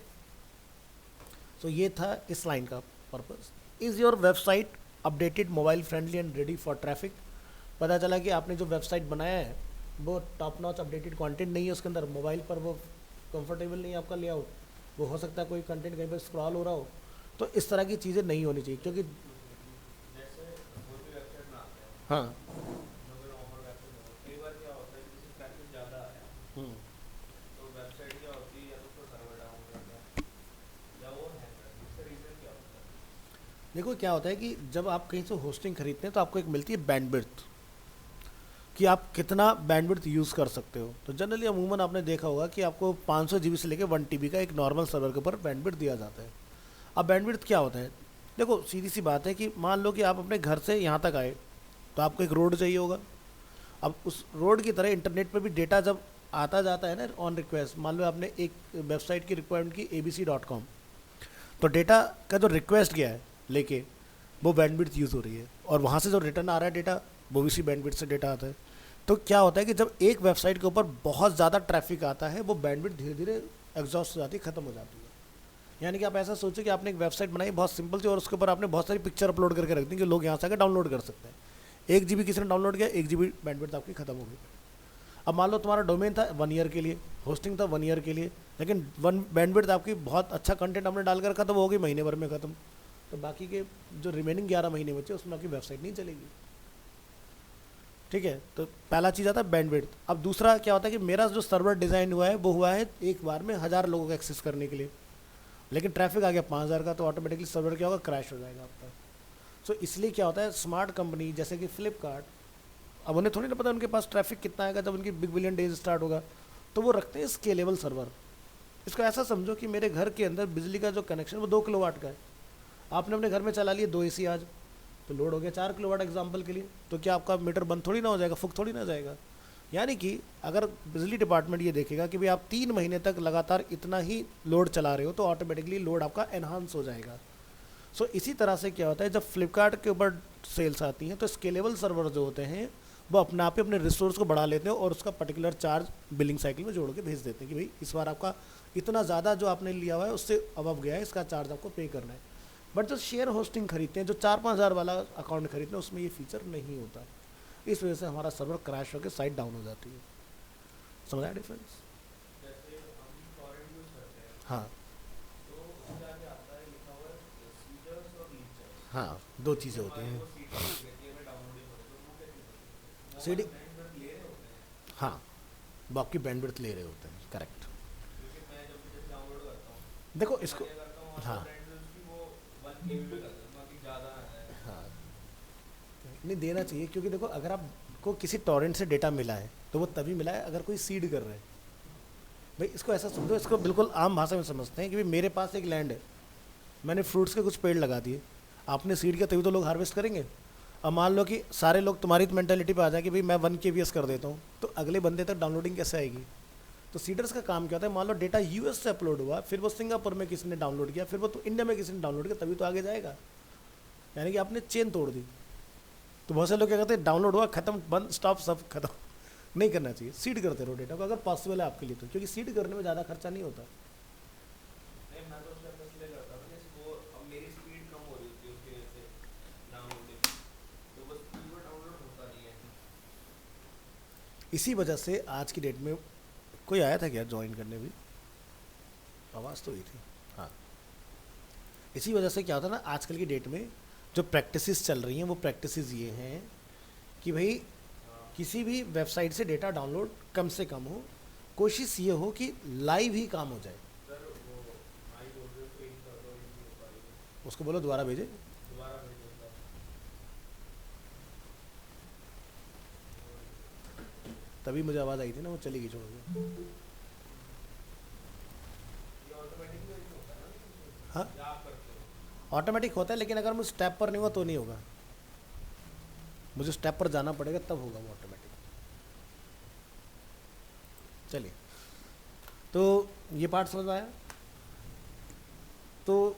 तो ये था इस लाइन का purpose. Is your website updated, mobile friendly and ready for traffic. पता चला कि आपने जो वेबसाइट बनाया है वो टॉप नॉच अपडेटेड कंटेंट नहीं है उसके अंदर, मोबाइल पर वो कंफर्टेबल नहीं है आपका लेआउट, वो हो सकता है कोई कंटेंट कहीं पर स्क्रॉल हो रहा हो। तो इस तरह की चीज़ें नहीं होनी चाहिए, क्योंकि हाँ देखो क्या होता है कि जब आप कहीं से होस्टिंग खरीदते हैं तो आपको एक मिलती है बैंडविड्थ, कि आप कितना बैंडविड्थ यूज़ कर सकते हो। तो जनरली अमूमन आपने देखा होगा कि आपको 500 GB से लेकर 1 TB का एक नॉर्मल सर्वर के ऊपर बैंडविड्थ दिया जाता है। अब बैंडविड्थ क्या होता है, देखो सीधी सी बात है कि मान लो कि आप अपने घर से यहाँ तक आए तो आपको एक रोड चाहिए होगा। अब उस रोड की तरह इंटरनेट पर भी डेटा जब आता जाता है ना ऑन रिक्वेस्ट, मान लो आपने एक वेबसाइट की रिक्वायरमेंट की abc.com, तो डेटा का जो रिक्वेस्ट गया है लेके वो बैंडविड्थ यूज़ हो रही है, और वहाँ से जो रिटर्न आ रहा है डेटा वो भी इसी बैंडविड्थ से डेटा आता है। तो क्या होता है कि जब एक वेबसाइट के ऊपर बहुत ज़्यादा ट्रैफिक आता है वो बैंडविड्थ धीरे धीरे एग्जॉस्ट हो जाती है, ख़त्म हो जाती है। यानी कि आप ऐसा सोचो कि आपने एक वेबसाइट बनाई बहुत सिंपल सी और उसके ऊपर आपने बहुत सारी पिक्चर अपलोड करके रख दी कि लोग यहाँ से आकर डाउनलोड कर सकते हैं। 1 GB किसी ने डाउनलोड किया, 1 GB बैंडविड्थ आपकी ख़त्म हो गई। अब मान लो तुम्हारा डोमेन था 1 ईयर के लिए, होस्टिंग था 1 ईयर के लिए, लेकिन बैंडविड्थ आपकी बहुत अच्छा कंटेंट आपने डालकर रखा तो वो होगी महीने भर में ख़त्म। तो बाकी के जो रिमेनिंग 11 महीने बचे उसमें आपकी वेबसाइट नहीं चलेगी, ठीक है। तो पहला चीज़ आता है बैंडविड्थ। अब दूसरा क्या होता है कि मेरा जो सर्वर डिज़ाइन हुआ है वो हुआ है एक बार में 1000 लोगों को एक्सेस करने के लिए, लेकिन ट्रैफिक आ गया 5000 का, तो ऑटोमेटिकली सर्वर क्या होगा, क्रैश हो जाएगा आपका। सो इसलिए क्या होता है, स्मार्ट कंपनी जैसे कि फ्लिपकार्ट, अब उन्हें थोड़ी ना पता उनके पास ट्रैफिक कितना आएगा जब उनकी बिग बिलियन डेज स्टार्ट होगा, तो वो रखते हैं स्केलेबल सर्वर। इसको ऐसा समझो कि मेरे घर के अंदर बिजली का जो कनेक्शन वो 2 किलोवाट का है, आपने अपने घर में चला लिए 2 AC आज, तो लोड हो गया 4 किलोवाट एग्जाम्पल के लिए, तो क्या आपका मीटर बंद थोड़ी ना हो जाएगा, फुक थोड़ी ना जाएगा। यानी कि अगर बिजली डिपार्टमेंट ये देखेगा कि भाई आप 3 महीने तक लगातार इतना ही लोड चला रहे हो तो ऑटोमेटिकली लोड आपका एनहांस हो जाएगा। सो इसी तरह से क्या होता है, जब फ्लिपकार्ट के ऊपर सेल्स आती हैं तो स्केलेबल सर्वर जो होते हैं वो अपने आप ही अपने रिसोर्स को बढ़ा लेते हैं और उसका पर्टिकुलर चार्ज बिलिंग साइकिल में जोड़ के भेज देते हैं कि भाई इस बार आपका इतना ज़्यादा जो आपने लिया हुआ है उससे अब गया है, इसका चार्ज आपको पे करना है। बट जो शेयर होस्टिंग खरीदते हैं, जो 4-5 हज़ार वाला अकाउंट खरीदते हैं, उसमें ये फीचर नहीं होता। इस वजह से हमारा सर्वर क्रैश होकर साइट डाउन हो जाती है। समझ आया डिफरेंस? हाँ हाँ, 2 चीज़ें होती हैं। सीडी, हाँ, वो आपकी बैंडविड्थ ले रहे होते हैं, करेक्ट। देखो इसको, हाँ हाँ, नहीं देना चाहिए, क्योंकि देखो अगर आपको किसी टॉरेंट से डेटा मिला है तो वो तभी मिला है अगर कोई सीड कर रहा है। भाई इसको ऐसा समझो, इसको बिल्कुल आम भाषा में समझते हैं कि भाई मेरे पास एक लैंड है, मैंने फ्रूट्स के कुछ पेड़ लगा दिए, आपने सीड किया तभी तो लोग हार्वेस्ट करेंगे। अब मान लो कि सारे लोग तुम्हारी मेंटेलिटी पे आ जाए कि भाई मैं 1 kbps कर देता हूँ, तो अगले बंदे तक डाउनलोडिंग कैसे आएगी? तो सीडर्स का काम क्या होता है, मान लो डेटा यूएस से अपलोड हुआ, फिर वो सिंगापुर में किसी ने डाउनलोड किया, फिर वो तो इंडिया में किसी ने डाउनलोड किया, तभी तो आगे जाएगा। यानी कि आपने चेन तोड़ दी। तो बहुत से लोग क्या कहते हैं, डाउनलोड हुआ खत्म, बंद, स्टॉप, सब खत्म। नहीं करना चाहिए, सीड करते रहो डेटा को अगर पॉसिबल है आपके लिए तो, क्योंकि सीड करने में ज़्यादा खर्चा नहीं होता। मैं तो उसका बस इसलिए करता था कि वो अब मेरी स्पीड कम हो रही थी उसकी वजह से डाउनलोडिंग, तो बस कीबोर्ड डाउनलोड होता नहीं है। इसी वजह से आज की डेट में कोई आया था क्या ज्वाइन करने भी? आवाज़ तो हुई थी, हाँ। इसी वजह से क्या होता है ना, आजकल की डेट में जो प्रैक्टिसेस चल रही हैं वो प्रैक्टिसेस ये हैं कि भाई किसी भी वेबसाइट से डेटा डाउनलोड कम से कम हो, कोशिश ये हो कि लाइव ही काम हो जाए। सर वो आई बोल रहे हो एक कर दो, ये नहीं हो पाएगी, उसको बोलो दोबारा भेजे। दोबारा भेज दूंगा। तभी मुझे आवाज़ आई थी ना, वो चली गई छोड़ के। ये ऑटोमेटिक में नहीं होता ना, हाँ, या आप करते हो? ऑटोमेटिक होता है, लेकिन अगर मैं स्टेप पर नहीं हुआ तो नहीं होगा, मुझे स्टेप पर जाना पड़ेगा तब होगा वो ऑटोमेटिक। चलिए, तो ये पार्ट समझ में आया। तो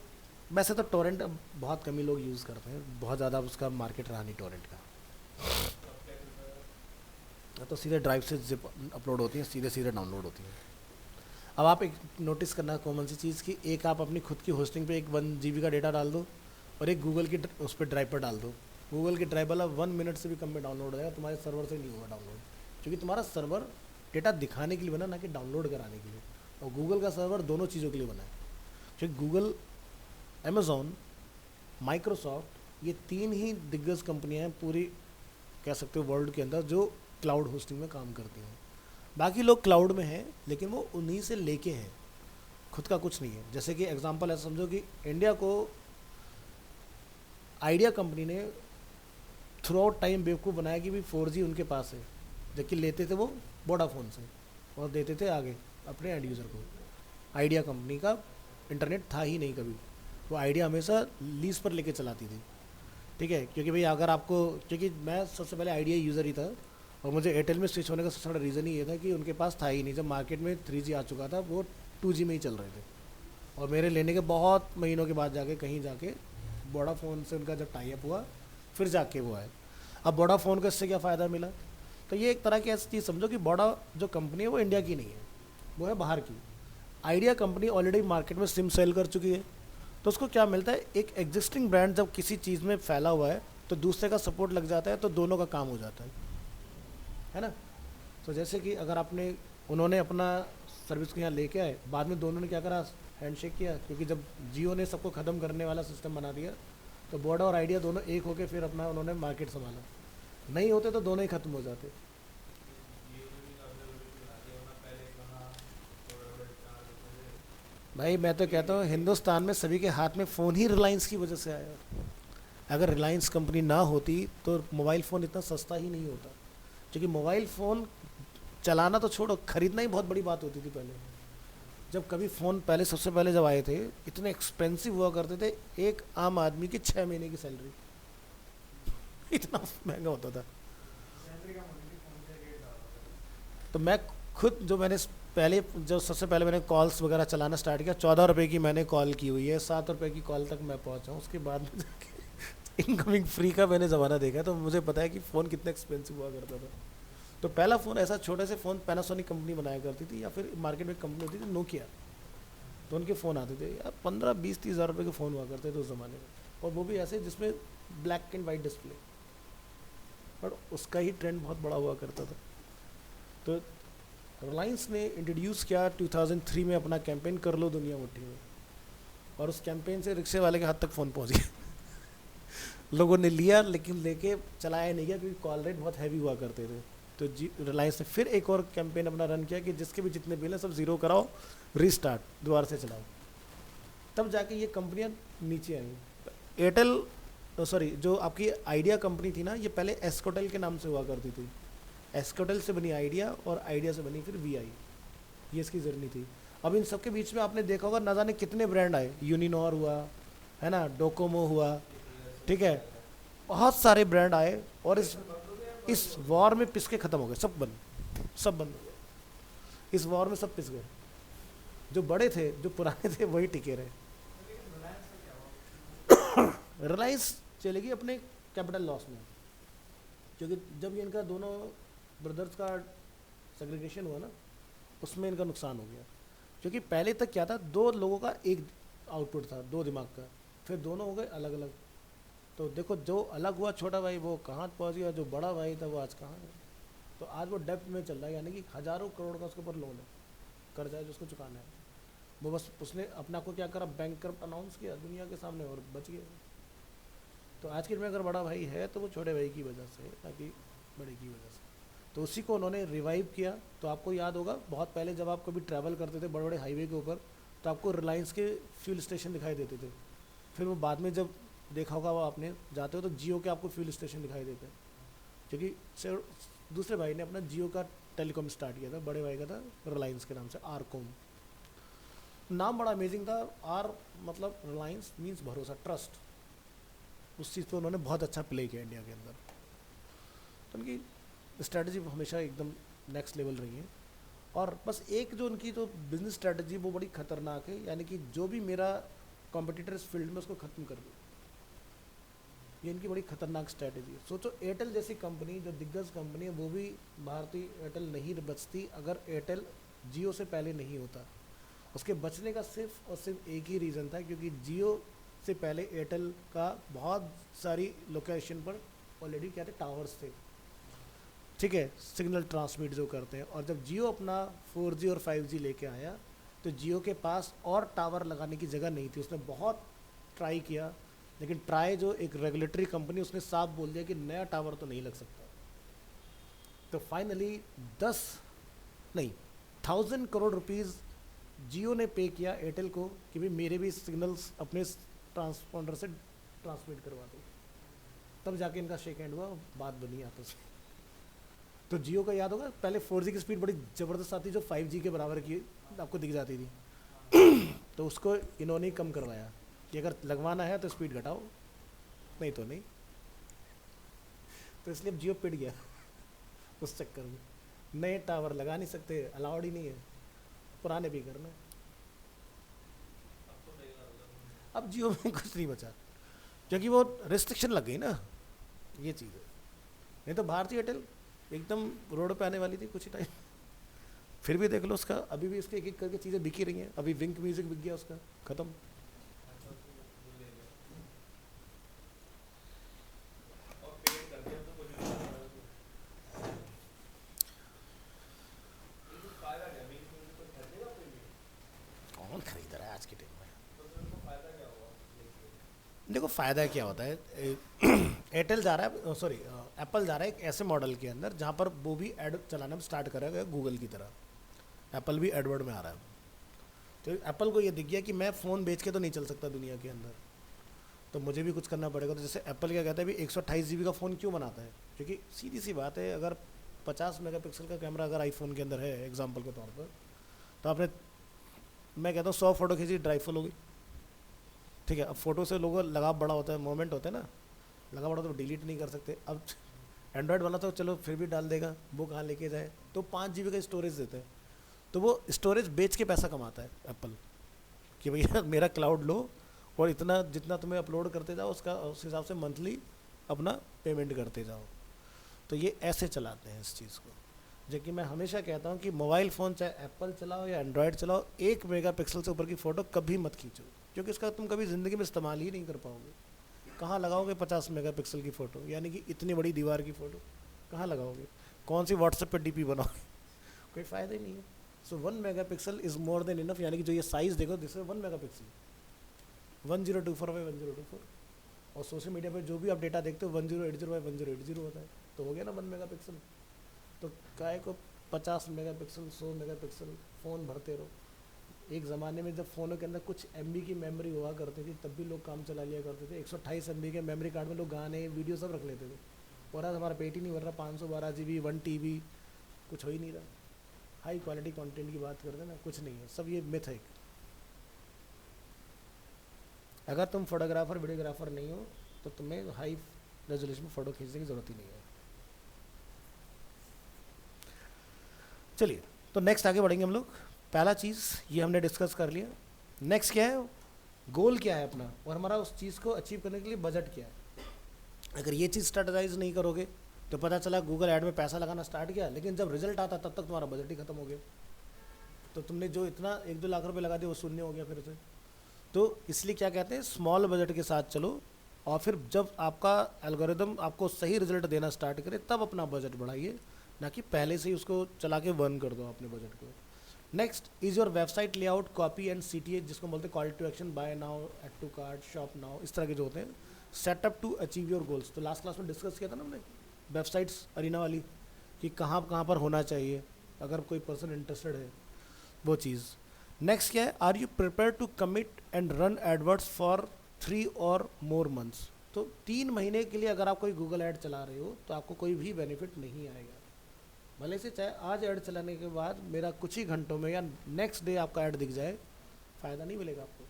वैसे तो टोरेंट बहुत कम ही लोग यूज़ करते हैं, बहुत ज़्यादा उसका मार्केट रहा नहीं टोरेंट का। तो सीधे ड्राइव से जिप अपलोड होती हैं, सीधे सीधे डाउनलोड होती हैं। अब आप एक नोटिस करना कॉमन सी चीज़ कि एक आप अपनी खुद की होस्टिंग पे एक 1 GB का डेटा डाल दो, और एक गूगल की उस पर ड्राइव पर डाल दो। गूगल की ड्राइव वाला 1 मिनट से भी कम में डाउनलोड हो जाएगा, तुम्हारे सर्वर से नहीं होगा डाउनलोड, क्योंकि तुम्हारा सर्वर डेटा दिखाने के लिए बना, ना कि डाउनलोड कराने के लिए। और गूगल का सर्वर दोनों चीज़ों के लिए बना है, क्योंकि गूगल, अमेज़ॉन, माइक्रोसॉफ्ट, ये 3 ही दिग्गज कंपनियां हैं पूरी, कह सकते हो वर्ल्ड के अंदर, जो क्लाउड होस्टिंग में काम करती हैं। बाकी लोग क्लाउड में हैं, लेकिन वो उन्हीं से लेके हैं, खुद का कुछ नहीं है। जैसे कि एग्जांपल ऐसा समझो कि इंडिया को आइडिया कंपनी ने थ्रू आउट टाइम बेवकूफ़ बनाया कि भी 4G उनके पास है, जबकि लेते थे वो वोडाफोन से और देते थे आगे अपने एंड यूज़र को। आइडिया कंपनी का इंटरनेट था ही नहीं कभी, वो आइडिया हमेशा लीज पर लेके चलाती थी, ठीक है। क्योंकि भाई अगर आपको, क्योंकि मैं सबसे पहले आइडिया यूज़र ही था, और मुझे एयरटेल में स्विच होने का सबसे बड़ा रीज़न ही ये था कि उनके पास था ही नहीं। जब मार्केट में 3G आ चुका था, वो 2G में ही चल रहे थे, और मेरे लेने के बहुत महीनों के बाद जाके कहीं जाके वोडाफोन से उनका जब टाई अप हुआ, फिर जाके वो आए। अब वोडाफोन को इससे क्या फ़ायदा मिला? तो ये एक तरह की ऐसी चीज़ समझो कि वोडा जो कंपनी है वो इंडिया की नहीं है, वो है बाहर की। आइडिया कंपनी ऑलरेडी मार्केट में सिम सेल कर चुकी है, तो उसको क्या मिलता है, एक एग्जिस्टिंग ब्रांड जब किसी चीज़ में फैला हुआ है तो दूसरे का सपोर्ट लग जाता है, तो दोनों का काम हो जाता है ना। तो जैसे कि अगर आपने, उन्होंने अपना सर्विस को यहाँ लेके आए, बाद में दोनों ने क्या करा, हैंडशेक किया, क्योंकि जब जियो ने सबको ख़त्म करने वाला सिस्टम बना दिया, तो वोडा और आइडिया दोनों एक होके फिर अपना उन्होंने मार्केट संभाला। नहीं होते तो दोनों ही ख़त्म हो जाते। भाई मैं तो कहता हूँ हिंदुस्तान में सभी के हाथ में फ़ोन ही रिलायंस की वजह से आया। अगर रिलायंस कंपनी ना होती तो मोबाइल फ़ोन इतना सस्ता ही नहीं होता, क्योंकि मोबाइल फ़ोन चलाना तो छोड़ो, ख़रीदना ही बहुत बड़ी बात होती थी पहले। जब कभी फ़ोन पहले, सबसे पहले जब आए थे, इतने एक्सपेंसिव हुआ करते थे, एक आम आदमी की 6 महीने की सैलरी, इतना महंगा होता था। तो मैं खुद, जो मैंने पहले, जो सबसे पहले मैंने कॉल्स वगैरह चलाना स्टार्ट किया, 14 रुपये की मैंने कॉल की हुई है, 7 रुपये की कॉल तक मैं पहुंचा हूँ। उसके बाद में जाके इनकमिंग फ्री का मैंने ज़माना देखा, तो मुझे पता है कि फ़ोन कितना एक्सपेंसिव हुआ करता था। तो पहला फ़ोन ऐसा छोटे से फ़ोन पैनासोनिक कंपनी बनाया करती थी, या फिर मार्केट में कंपनी होती थी नोकिया, तो उनके फ़ोन आते थे यार 15-20-30 हज़ार रुपये के फ़ोन हुआ करते थे उस ज़माने में, और वो भी ऐसे जिसमें ब्लैक एंड वाइट डिस्प्ले, पर उसका ही ट्रेंड बहुत बड़ा हुआ करता था। तो रिलायंस ने इंट्रोड्यूस किया 2003 में अपना कैंपेन, कर लो दुनिया मुट्ठी में, और उस कैंपेन से रिक्शे वाले के हाथ तक फ़ोन पहुंच गया। लोगों ने लिया, लेकिन लेके चलाया नहीं गया, क्योंकि कॉल रेट बहुत हैवी हुआ करते थे। तो रिलायंस ने फिर एक और कैंपेन अपना रन किया कि जिसके भी जितने बिल हैं सब ज़ीरो कराओ, रीस्टार्ट, दोबारा से चलाओ। तब जाके ये कंपनियां नीचे आई। एयरटेल, सॉरी, जो आपकी आइडिया कंपनी थी ना, ये पहले एस्कोटेल के नाम से हुआ करती थी। एस्कोटेल से बनी आइडिया, और आइडिया से बनी फिर VI। ये इसकी जर्नी थी। अब इन सब के बीच में आपने देखा होगा, ना जाने कितने ब्रांड आए, यूनिनॉर हुआ है ना, डोकोमो हुआ, ठीक है, बहुत सारे ब्रांड आए और इस वॉर में पिस के ख़त्म हो गए, सब बंद, सब बंद हो गए इस वॉर में, सब पिस गए। जो बड़े थे, जो पुराने थे, वही टिके रहे। रिलायंस चलेगी अपने कैपिटल लॉस में, क्योंकि जब ये इनका दोनों ब्रदर्स का सेग्रीगेशन हुआ ना, उसमें इनका नुकसान हो गया। क्योंकि पहले तक क्या था, दो लोगों का एक आउटपुट था, दो दिमाग का, फिर दोनों हो गए अलग अलग। तो देखो, जो अलग हुआ छोटा भाई वो कहाँ पहुँच गया, जो बड़ा भाई था वो आज कहाँ है। तो आज वो डेप्थ में चल रहा है, यानी कि हज़ारों करोड़ का उसके ऊपर लोन है, कर्जा है जो उसको चुकाना है। वो बस उसने अपना को क्या करा, बैंकक्रप्ट अनाउंस किया दुनिया के सामने और बच गया। तो आज के डेट में अगर बड़ा भाई है तो वो छोटे भाई की वजह से, ताकि बड़े की वजह से। तो उसी को उन्होंने रिवाइव किया। तो आपको याद होगा, बहुत पहले जब आप कभी ट्रैवल करते थे बड़े बड़े हाईवे के ऊपर, तो आपको रिलायंस के फ्यूल स्टेशन दिखाई देते थे। फिर वो बाद में जब देखा होगा वो आपने, जाते हो तो जियो के आपको फ्यूल स्टेशन दिखाई देते हैं, क्योंकि सर दूसरे भाई ने अपना जियो का टेलीकॉम स्टार्ट किया था, बड़े भाई का था रिलायंस के नाम से, आरकॉम। नाम बड़ा अमेजिंग था। आर मतलब रिलायंस मीन्स भरोसा, ट्रस्ट। उस चीज़ पे उन्होंने बहुत अच्छा प्ले किया इंडिया के अंदर। तो उनकी स्ट्रैटेजी हमेशा एकदम नेक्स्ट लेवल रही है। और बस एक जो उनकी जो बिजनेस स्ट्रैटेजी वो बड़ी खतरनाक है, यानी कि जो भी मेरा कॉम्पिटिटर इस फील्ड में उसको ख़त्म कर दो, ये इनकी बड़ी खतरनाक स्ट्रैटेजी है। सोचो, एयरटेल जैसी कंपनी जो दिग्गज कंपनी है, वो भी भारतीय एयरटेल नहीं बचती अगर एयरटेल जियो से पहले नहीं होता। उसके बचने का सिर्फ और सिर्फ एक ही रीज़न था, क्योंकि जियो से पहले एयरटेल का बहुत सारी लोकेशन पर ऑलरेडी क्या थे, टावर्स थे, ठीक है, सिग्नल ट्रांसमिट जो करते हैं। और जब जियो अपना 4G और 5G लेके आया, तो जियो के पास और टावर लगाने की जगह नहीं थी। उसने बहुत ट्राई किया, लेकिन ट्राई जो एक रेगुलेटरी कंपनी, उसने साफ बोल दिया कि नया टावर तो नहीं लग सकता। तो फाइनली 10 नहीं 1,000 करोड़ रुपीज़ जियो ने पे किया एयरटेल को कि भाई मेरे भी सिग्नल्स अपने ट्रांसपोंडर से ट्रांसमिट करवा दो। तब जाके इनका शेक हैंड हुआ, बात बनी आपस में। तो जियो का याद होगा, पहले 4G की स्पीड बड़ी ज़बरदस्त आती, जो 5G के बराबर की आपको दिख जाती थी। तो उसको इन्होंने कम करवाया कि अगर लगवाना है तो स्पीड घटाओ, नहीं तो नहीं। तो इसलिए अब जियो पिट गया उस चक्कर में। नए टावर लगा नहीं सकते, अलाउड ही नहीं है, पुराने भी करना। अब जियो में कुछ नहीं बचा, क्योंकि वो रिस्ट्रिक्शन लग गई ना, ये चीज़ है। नहीं तो भारतीय एयरटेल एकदम रोड पे आने वाली थी कुछ ही टाइम। फिर भी देख लो उसका, अभी भी उसके एक एक करके चीज़ें बिकी रही हैं। अभी विंक म्यूजिक बिक गया उसका, ख़त्म। कौन खरीद रहा है आज के टाइम में। देखो फ़ायदा क्या होता है, एयरटेल जा रहा है, सॉरी एप्पल जा रहा है एक ऐसे मॉडल के अंदर जहाँ पर वो भी एड चलाना स्टार्ट करेगा गूगल की तरह। एप्पल भी एडवर्ड में आ रहा है। तो एप्पल को ये दिख गया कि मैं फ़ोन बेच के तो नहीं चल सकता दुनिया के अंदर, तो मुझे भी कुछ करना पड़ेगा। तो जैसे एप्पल क्या कहता है, भी 128 GB का फ़ोन क्यों बनाता है, क्योंकि सीधी सी बात है, अगर 50 मेगापिक्सल का कैमरा अगर आईफोन के अंदर है एग्जाम्पल के तौर पर, तो आपने, मैं कहता हूँ 100 फोटो खींची, ड्राइव फुल हो गई, ठीक है। अब फोटो से लोगों का लगाव बड़ा होता है, मोमेंट होता है ना, लगाव बड़ा तो डिलीट नहीं कर सकते। अब एंड्रॉयड वाला तो चलो फिर भी डाल देगा, वो कहाँ लेके जाए, तो 5 GB का स्टोरेज देते हैं। तो वो स्टोरेज बेच के पैसा कमाता है एप्पल, कि भैया मेरा क्लाउड लो और इतना जितना तुम्हें अपलोड करते जाओ उसका उस हिसाब से मंथली अपना पेमेंट करते जाओ। तो ये ऐसे चलाते हैं इस चीज़ को। जो कि मैं हमेशा कहता हूँ कि मोबाइल फ़ोन चाहे एप्पल चलाओ या एंड्रॉयड चलाओ, 1 मेगापिक्सल से ऊपर की फ़ोटो कभी मत खींचो, क्योंकि इसका तुम कभी ज़िंदगी में इस्तेमाल ही नहीं कर पाओगे। कहाँ लगाओगे 50 मेगापिक्सल की फ़ोटो, यानी कि इतनी बड़ी दीवार की फ़ोटो कहाँ लगाओगे, कौन सी व्हाट्सएप पर डीपी बनाओगे, कोई फ़ायदा ही नहीं है। सो 1 megapixel is more than enough, यानी कि जो ये साइज़ देखो दिस इज 1 मेगापिक्सल 1024x1024। और सोशल मीडिया पर जो भी आप डेटा देखते हो 1080x1080 होता है, तो हो गया ना 1 मेगापिक्सल। तो काय को 50 मेगापिक्सल 100 मेगापिक्सल फ़ोन भरते रहो। एक ज़माने में जब फ़ोनों के अंदर कुछ MB की मेमोरी हुआ करती थी, तब भी लोग काम चला लिया करते थे। 128 MB के मेमोरी कार्ड में लोग गाने वीडियो सब रख लेते थे। और आज हमारा पेट ही नहीं भर रहा, 512 GB 1 TB कुछ हो ही नहीं रहा। हाई क्वालिटी कंटेंट की बात करते हैं ना, कुछ नहीं है, सब ये मिथ है। अगर तुम फोटोग्राफर वीडियोग्राफर नहीं हो तो तुम्हें हाई रेजोल्यूशन में फ़ोटो खींचने की ज़रूरत ही नहीं है। चलिए, तो नेक्स्ट आगे बढ़ेंगे हम लोग। पहला चीज़ ये हमने डिस्कस कर लिया। नेक्स्ट क्या है, गोल क्या है अपना, और हमारा उस चीज़ को अचीव करने के लिए बजट क्या है। अगर ये चीज़ स्ट्रेटजाइज नहीं करोगे तो पता चला गूगल ऐड में पैसा लगाना स्टार्ट किया, लेकिन जब रिजल्ट आता तब तक तुम्हारा बजट ही खत्म हो गया, तो तुमने जो इतना 1-2 लाख रुपए लगा दिए वो शून्य हो गया फिर से। तो इसलिए क्या कहते हैं, स्मॉल बजट के साथ चलो, और फिर जब आपका एल्गोरिदम आपको सही रिजल्ट देना स्टार्ट करे तब अपना बजट बढ़ाइए, ना कि पहले से ही उसको चला के बर्न कर दो अपने बजट को। Next is your website layout copy and CTA, जिसको बोलते हैं call to action, buy now, add to cart, shop now, इस तरह के जो होते हैं, setup to achieve your goals. तो लास्ट क्लास में डिस्कस किया था ना हमने वेबसाइट्स अरीना वाली, कि कहाँ कहाँ पर होना चाहिए अगर कोई पर्सन इंटरेस्टेड है, वो चीज़। नेक्स्ट क्या है, are you prepare to commit and run adverts for 3 or more months. तो 3 महीने के लिए अगर आप कोई गूगल ऐड चला रहे हो तो आपको कोई भी बेनिफिट नहीं आएगा, भले से चाहे आज ऐड चलाने के बाद मेरा कुछ ही घंटों में या नेक्स्ट डे आपका ऐड दिख जाए, फ़ायदा नहीं मिलेगा आपको।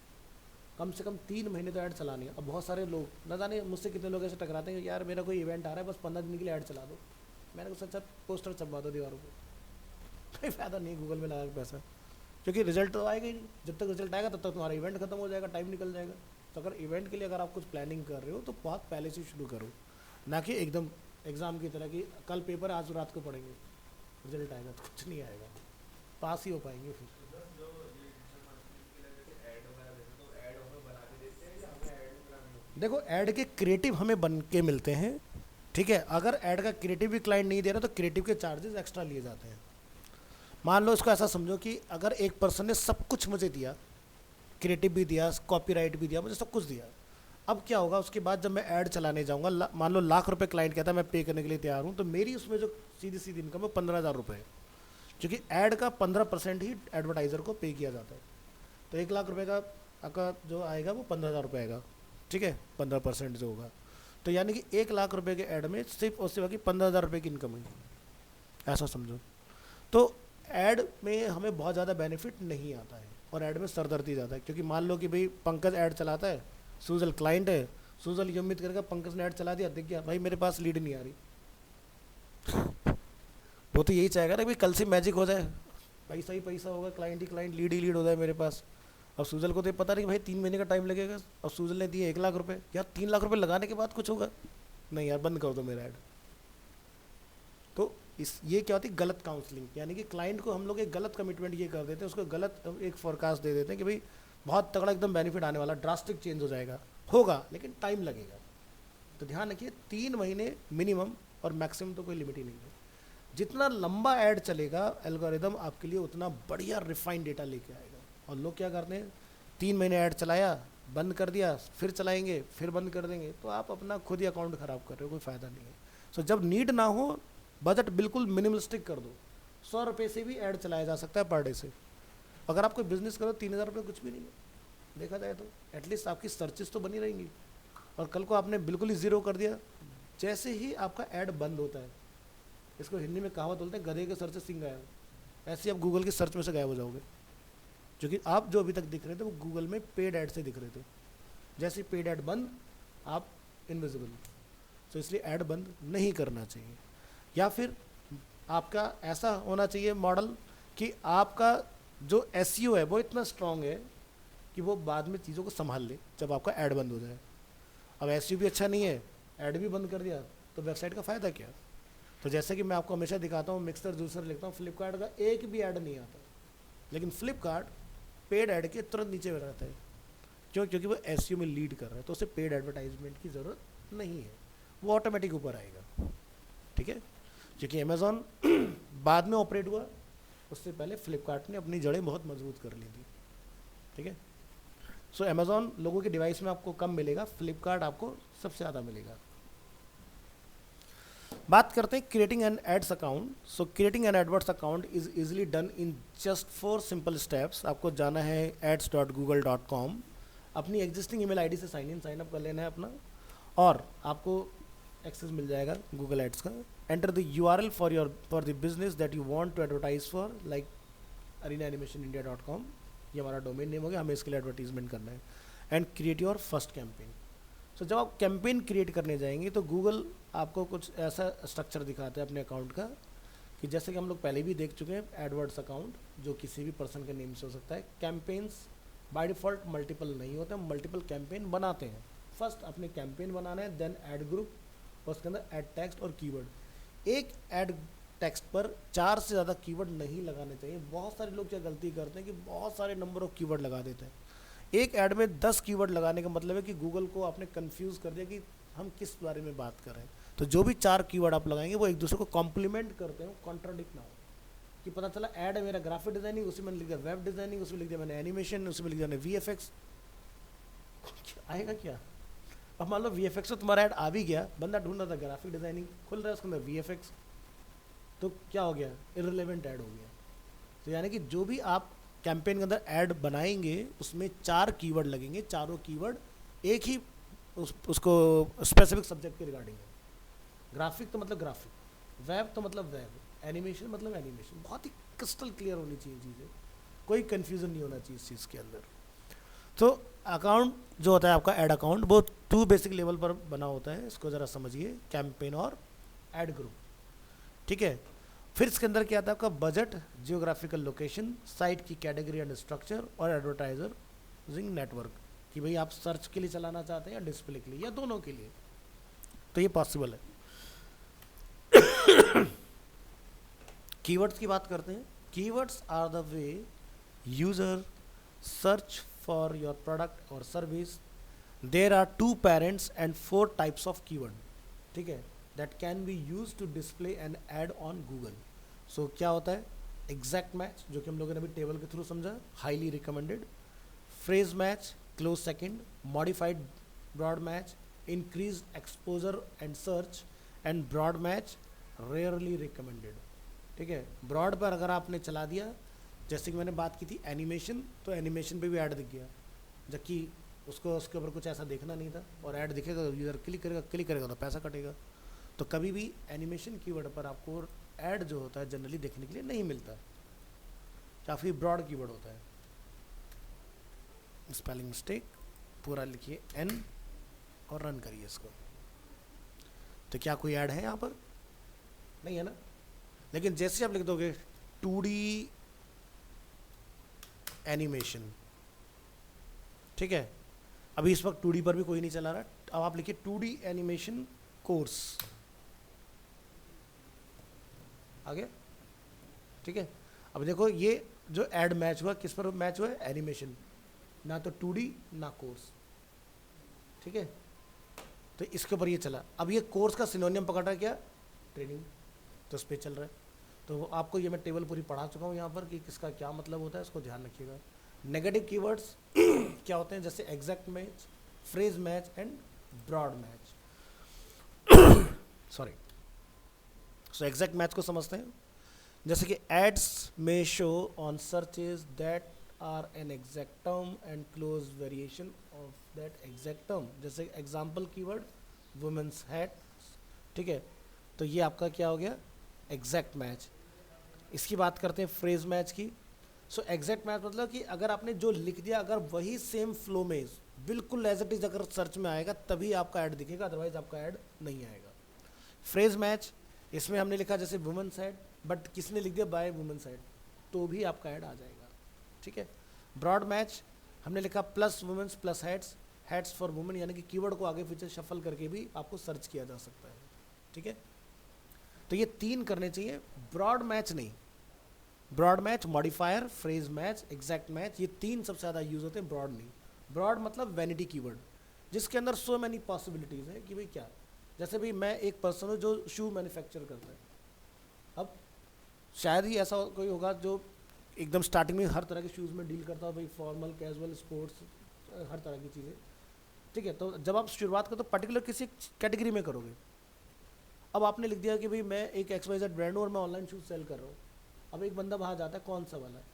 कम से कम 3 महीने तो ऐड चलानी है। अब बहुत सारे लोग, न जाने मुझसे कितने लोग ऐसे टकराते हैं, यार मेरा कोई इवेंट आ रहा है बस 15 दिन के लिए ऐड चला दो। मैंने कहा सच्चा पोस्टर छपवा दो दीवारों पर, कोई फ़ायदा नहीं गूगल में लगा के पैसा, क्योंकि रिजल्ट तो आएगा ही नहीं। जब तक रिजल्ट आएगा तब तक तुम्हारा इवेंट खत्म हो जाएगा, टाइम निकल जाएगा। तो अगर इवेंट के लिए अगर आप कुछ प्लानिंग कर रहे हो तो बहुत पहले से शुरू करो, ना कि एकदम एग्ज़ाम की तरह कि कल पेपर है आज रात को पढ़ेंगे, रिजल्ट आएगा तो कुछ नहीं आएगा, पास ही हो पाएंगे फिर। देखो, ऐड के क्रिएटिव हमें बन के मिलते हैं, ठीक है। अगर ऐड का क्रिएटिव भी क्लाइंट नहीं दे रहा तो क्रिएटिव के चार्जेस एक्स्ट्रा लिए जाते हैं। मान लो इसको ऐसा समझो कि अगर एक पर्सन ने सब कुछ मुझे दिया, क्रिएटिव भी दिया, कॉपीराइट भी दिया, मुझे सब कुछ दिया, अब क्या होगा उसके बाद जब मैं ऐड चलाने जाऊंगा, मान लो लाख रुपए क्लाइंट कहता है मैं पे करने के लिए तैयार हूँ, तो मेरी उसमें जो सीधी सीधी इनकम है 15,000 रुपये है, क्योंकि ऐड का 15% ही एडवर्टाइज़र को पे किया जाता है। तो 1 लाख रुपये का आपका जो आएगा वो 15,000 रुपये आएगा, ठीक है, 15% जो होगा। तो यानी कि 1 लाख रुपये के ऐड में सिर्फ और सिर्फ 15,000 रुपये की इनकम है, ऐसा समझो। तो ऐड में हमें बहुत ज़्यादा बेनिफिट नहीं आता है, और ऐड में सरदर्दी ज़्यादा है, क्योंकि मान लो कि भाई पंकज ऐड चलाता है, सूजल क्लाइंट है, सूजल ये उम्मीद करेगा पंकज ने ऐड चला दिया, देख गया भाई मेरे पास लीड नहीं आ रही, वो तो यही चाहेगा ना भाई कल से मैजिक हो जाए, पैसा ही पैसा होगा, क्लाइंट ही क्लाइंट, लीड ही लीड हो जाए मेरे पास। अब सूजल को तो पता नहीं कि भाई 3 महीने का टाइम लगेगा, और सूजल ने दिए 1 लाख रुपये, यार 3 लाख रुपये लगाने के बाद कुछ होगा नहीं, यार बंद कर दो मेरा ऐड। तो ये क्या होती है, गलत काउंसलिंग, यानी कि क्लाइंट को हम लोग एक गलत कमिटमेंट ये कर देते हैं, उसको गलत एक फोरकास्ट दे देते हैं कि भाई बहुत तगड़ा एकदम बेनिफिट आने वाला, ड्रास्टिक चेंज हो जाएगा, होगा लेकिन टाइम लगेगा। तो ध्यान रखिए 3 महीने मिनिमम, और मैक्सिमम तो कोई लिमिट ही नहीं है। जितना लंबा ऐड चलेगा एल्गोरिदम आपके लिए उतना बढ़िया रिफाइंड डेटा लेके आएगा। और लोग क्या करते हैं, 3 महीने ऐड चलाया, बंद कर दिया, फिर चलाएंगे, फिर बंद कर देंगे, तो आप अपना खुद ही अकाउंट ख़राब कर रहे हो, कोई फ़ायदा नहीं है। सो जब नीड ना हो, बजट बिल्कुल मिनिमलिस्टिक कर दो, 100 रुपये से भी ऐड चलाया जा सकता है पर डे से। अगर आप कोई बिजनेस करो 3,000 रुपये कुछ भी नहीं है देखा जाए तो, एटलीस्ट आपकी सर्चेस तो बनी रहेंगी। और कल को आपने बिल्कुल ही ज़ीरो कर दिया, जैसे ही आपका ऐड बंद होता है, इसको हिंदी में कहावत बोलते हैं, गधे के सर से सिंह गायब, ऐसे ही आप गूगल की सर्च में से गायब हो जाओगे, क्योंकि आप जो अभी तक दिख रहे थे वो गूगल में पेड ऐड से दिख रहे थे। जैसे पेड ऐड बंद, आप इनविजिबल। तो इसलिए ऐड बंद नहीं करना चाहिए। या फिर आपका ऐसा होना चाहिए मॉडल कि आपका जो SEO है वो इतना स्ट्रांग है कि वो बाद में चीज़ों को संभाल ले जब आपका ऐड बंद हो जाए। अब SEO भी अच्छा नहीं है, ऐड भी बंद कर दिया, तो वेबसाइट का फ़ायदा क्या। तो जैसे कि मैं आपको हमेशा दिखाता हूँ, मिक्सर जूसर लिखता हूँ, फ्लिपकार्ट का एक भी ऐड नहीं आता, लेकिन फ्लिपकार्ट पेड ऐड के तुरंत नीचे रहता है। क्यों? क्योंकि वो SEO में लीड कर रहा है, तो उसे पेड एडवर्टाइजमेंट की ज़रूरत नहीं है, वो ऑटोमेटिक ऊपर आएगा, ठीक है। क्योंकि अमेज़ॉन बाद में ऑपरेट हुआ, उससे पहले फ्लिपकार्ट ने अपनी जड़ें बहुत मजबूत कर ली थी, ठीक है। सो अमेज़ॉन लोगों के डिवाइस में आपको कम मिलेगा, फ्लिपकार्ट आपको सबसे ज़्यादा मिलेगा। बात करते हैं creating an ads account. So creating an adwords account is easily done in just 4 simple steps. आपको जाना है ads.google.com, अपनी एग्जिस्टिंग ईमेल आईडी से साइन अप कर लेना है अपना, और आपको एक्सेस मिल जाएगा गूगल एड्स का। Enter the URL for the business that you want to advertise for, like arenaanimationindia.com, ये हमारा डोमेन नेम हो गया, हमें इसके लिए एडवर्टीजमेंट करना है। And create your first campaign. So जब आप कैंपेन क्रिएट करने जाएंगे तो गूगल आपको कुछ ऐसा स्ट्रक्चर दिखाता है अपने अकाउंट का कि जैसे कि हम लोग पहले भी देख चुके हैं, एडवर्ड्स अकाउंट जो किसी भी पर्सन के नेम से हो सकता है। कैंपेन्स बाय डिफ़ॉल्ट मल्टीपल नहीं होते, हम मल्टीपल कैंपेन बनाते हैं। फर्स्ट अपने कैंपेन बनाना है, देन ऐड ग्रुप, और उसके अंदर ऐड टेक्स्ट और कीवर्ड। एक ऐड टेक्स्ट पर 4 से ज़्यादा कीवर्ड नहीं लगाने चाहिए। बहुत सारे लोग क्या गलती करते हैं कि बहुत सारे नंबर ऑफ कीवर्ड लगा देते हैं। एक ऐड में 10 कीवर्ड लगाने का मतलब है कि गूगल को आपने कंफ्यूज कर दिया कि हम किस बारे में बात कर रहे हैं। तो जो भी 4 कीवर्ड आप लगाएंगे वो एक दूसरे को कॉम्प्लीमेंट करते हैं, कॉन्ट्राडिक्ट ना हो कि पता चला ऐड है मेरा ग्राफिक डिजाइनिंग, उसमें मैंने लिख दिया वेब डिजाइनिंग, उसमें लिख दिया मैंने एनिमेशन, उसमें लिख दिया मैंने VFX। आएगा क्या? अब मान लो VFX तो तुम्हारा ऐड आ भी गया, बंदा ढूंढ रहा था ग्राफिक डिजाइनिंग, खुल रहा है उसके अंदर VFX, तो क्या हो गया? इररिलेवेंट ऐड हो गया। तो यानी कि जो भी आप कैंपेन के अंदर ऐड बनाएंगे उसमें 4 कीवर्ड लगेंगे, चारों कीवर्ड एक ही उसको स्पेसिफिक सब्जेक्ट के रिगार्डिंग है। ग्राफिक तो मतलब ग्राफिक, वेब तो मतलब वेब, एनिमेशन मतलब एनिमेशन। बहुत ही क्रिस्टल क्लियर होनी चाहिए चीज़ें, कोई कन्फ्यूज़न नहीं होना चाहिए इस चीज़ के अंदर। तो अकाउंट जो होता है आपका ऐड अकाउंट, वो 2 बेसिक लेवल पर बना होता है, इसको ज़रा समझिए, कैंपेन और ऐड ग्रुप, ठीक है। फिर इसके अंदर क्या आता है आपका बजट, जियोग्राफिकल लोकेशन, साइट की कैटेगरी एंड स्ट्रक्चर, और एडवर्टाइजर यूजिंग नेटवर्क, कि भाई आप सर्च के लिए चलाना चाहते हैं या डिस्प्ले के लिए या दोनों के लिए, तो ये पॉसिबल है। कीवर्ड्स की बात करते हैं। Keywords are the way user search for your product और service. There are 2 parents and 4 types of keyword, ठीक है, that can be use to display and ad on Google. So क्या होता है? एग्जैक्ट मैच, जो कि हम लोगों ने अभी टेबल के थ्रू समझा, highly recommended. Phrase match, close second. Modified broad match, increase exposure and search, and broad match rarely recommended, ठीक है। ब्रॉड पर अगर आपने चला दिया, जैसे कि मैंने बात की थी एनिमेशन, तो एनिमेशन पे भी ऐड दिख गया, जबकि उसको उसके ऊपर कुछ ऐसा देखना नहीं था, और ऐड दिखेगा, यूज़र क्लिक करेगा तो पैसा कटेगा। तो कभी भी एनिमेशन कीवर्ड पर आपको ऐड जो होता है जनरली देखने के लिए नहीं मिलता, काफ़ी ब्रॉड कीवर्ड होता है। स्पेलिंग मिस्टेक, पूरा लिखिए N और रन करिए इसको। तो क्या कोई ऐड है यहाँ पर? नहीं है ना। लेकिन जैसे आप लिख दोगे 2D एनिमेशन, ठीक है, अभी इस वक्त 2D पर भी कोई नहीं चला रहा, अब आप लिखिए 2D एनिमेशन कोर्स, आ गया, ठीक है। अब देखो ये जो ऐड मैच हुआ, किस पर मैच हुआ है? एनिमेशन, ना तो 2D ना कोर्स, ठीक है। तो इसके ऊपर ये चला। अब ये कोर्स का सिनोनियम पकड़ रहा है क्या? ट्रेनिंग, तो उस पर चल रहा है। तो आपको ये मैं टेबल पूरी पढ़ा चुका हूँ यहाँ पर कि किसका क्या मतलब होता है, इसको ध्यान रखिएगा। नेगेटिव कीवर्ड्स क्या होते हैं? जैसे exact match, phrase match and broad match. Sorry, so exact match को समझते हैं। जैसे कि एड्स में show on searches that are an exact term and close variation of that exact term. जैसे एग्जाम्पल कीवर्ड वुमेन्स हैट्स, ठीक है। तो ये आपका क्या हो गया? Exact match. इसकी बात करते हैं फ्रेज मैच की। सो एग्जैक्ट मैच मतलब कि अगर आपने जो लिख दिया, अगर वही सेम फ्लो में बिल्कुल एज इट इज अगर सर्च में आएगा तभी आपका ऐड दिखेगा, अदरवाइज आपका ऐड नहीं आएगा। फ्रेज मैच, इसमें हमने लिखा जैसे वुमेन्स हैट, बट किसने लिख दिया बाय वुमेन्स हैट, तो भी आपका ऐड आ जाएगा, ठीक है। ब्रॉड मैच, हमने लिखा plus women's plus hats, hats for women, यानी कि कीवर्ड को आगे पीछे शफल करके भी आपको सर्च किया जा सकता है, ठीक है। तो ये 3 करने चाहिए, ब्रॉड मैच नहीं। Broad match, modifier, phrase match, exact match, ये 3 सबसे ज़्यादा यूज होते हैं, ब्रॉड नहीं। ब्रॉड मतलब वैनिटी कीवर्ड, जिसके अंदर सो मैनी पॉसिबिलिटीज़ है कि भाई क्या, जैसे भाई मैं एक पर्सन हूँ जो शू मैन्युफैक्चर करता है। अब शायद ही ऐसा कोई होगा जो एकदम स्टार्टिंग में हर तरह के शूज़ में डील करता हो, भाई फॉर्मल, कैजुअल, स्पोर्ट्स, हर तरह की चीज़ें, ठीक है। तो जब आप शुरुआत करो तो पर्टिकुलर किसी कैटेगरी में करोगे। अब आपने लिख दिया कि भाई मैं एक XYZ ब्रांड हूँ और मैं ऑनलाइन शूज़ सेल कर रहा हूँ। अब एक बंदा बाहर जाता है, कौन सा वाला है?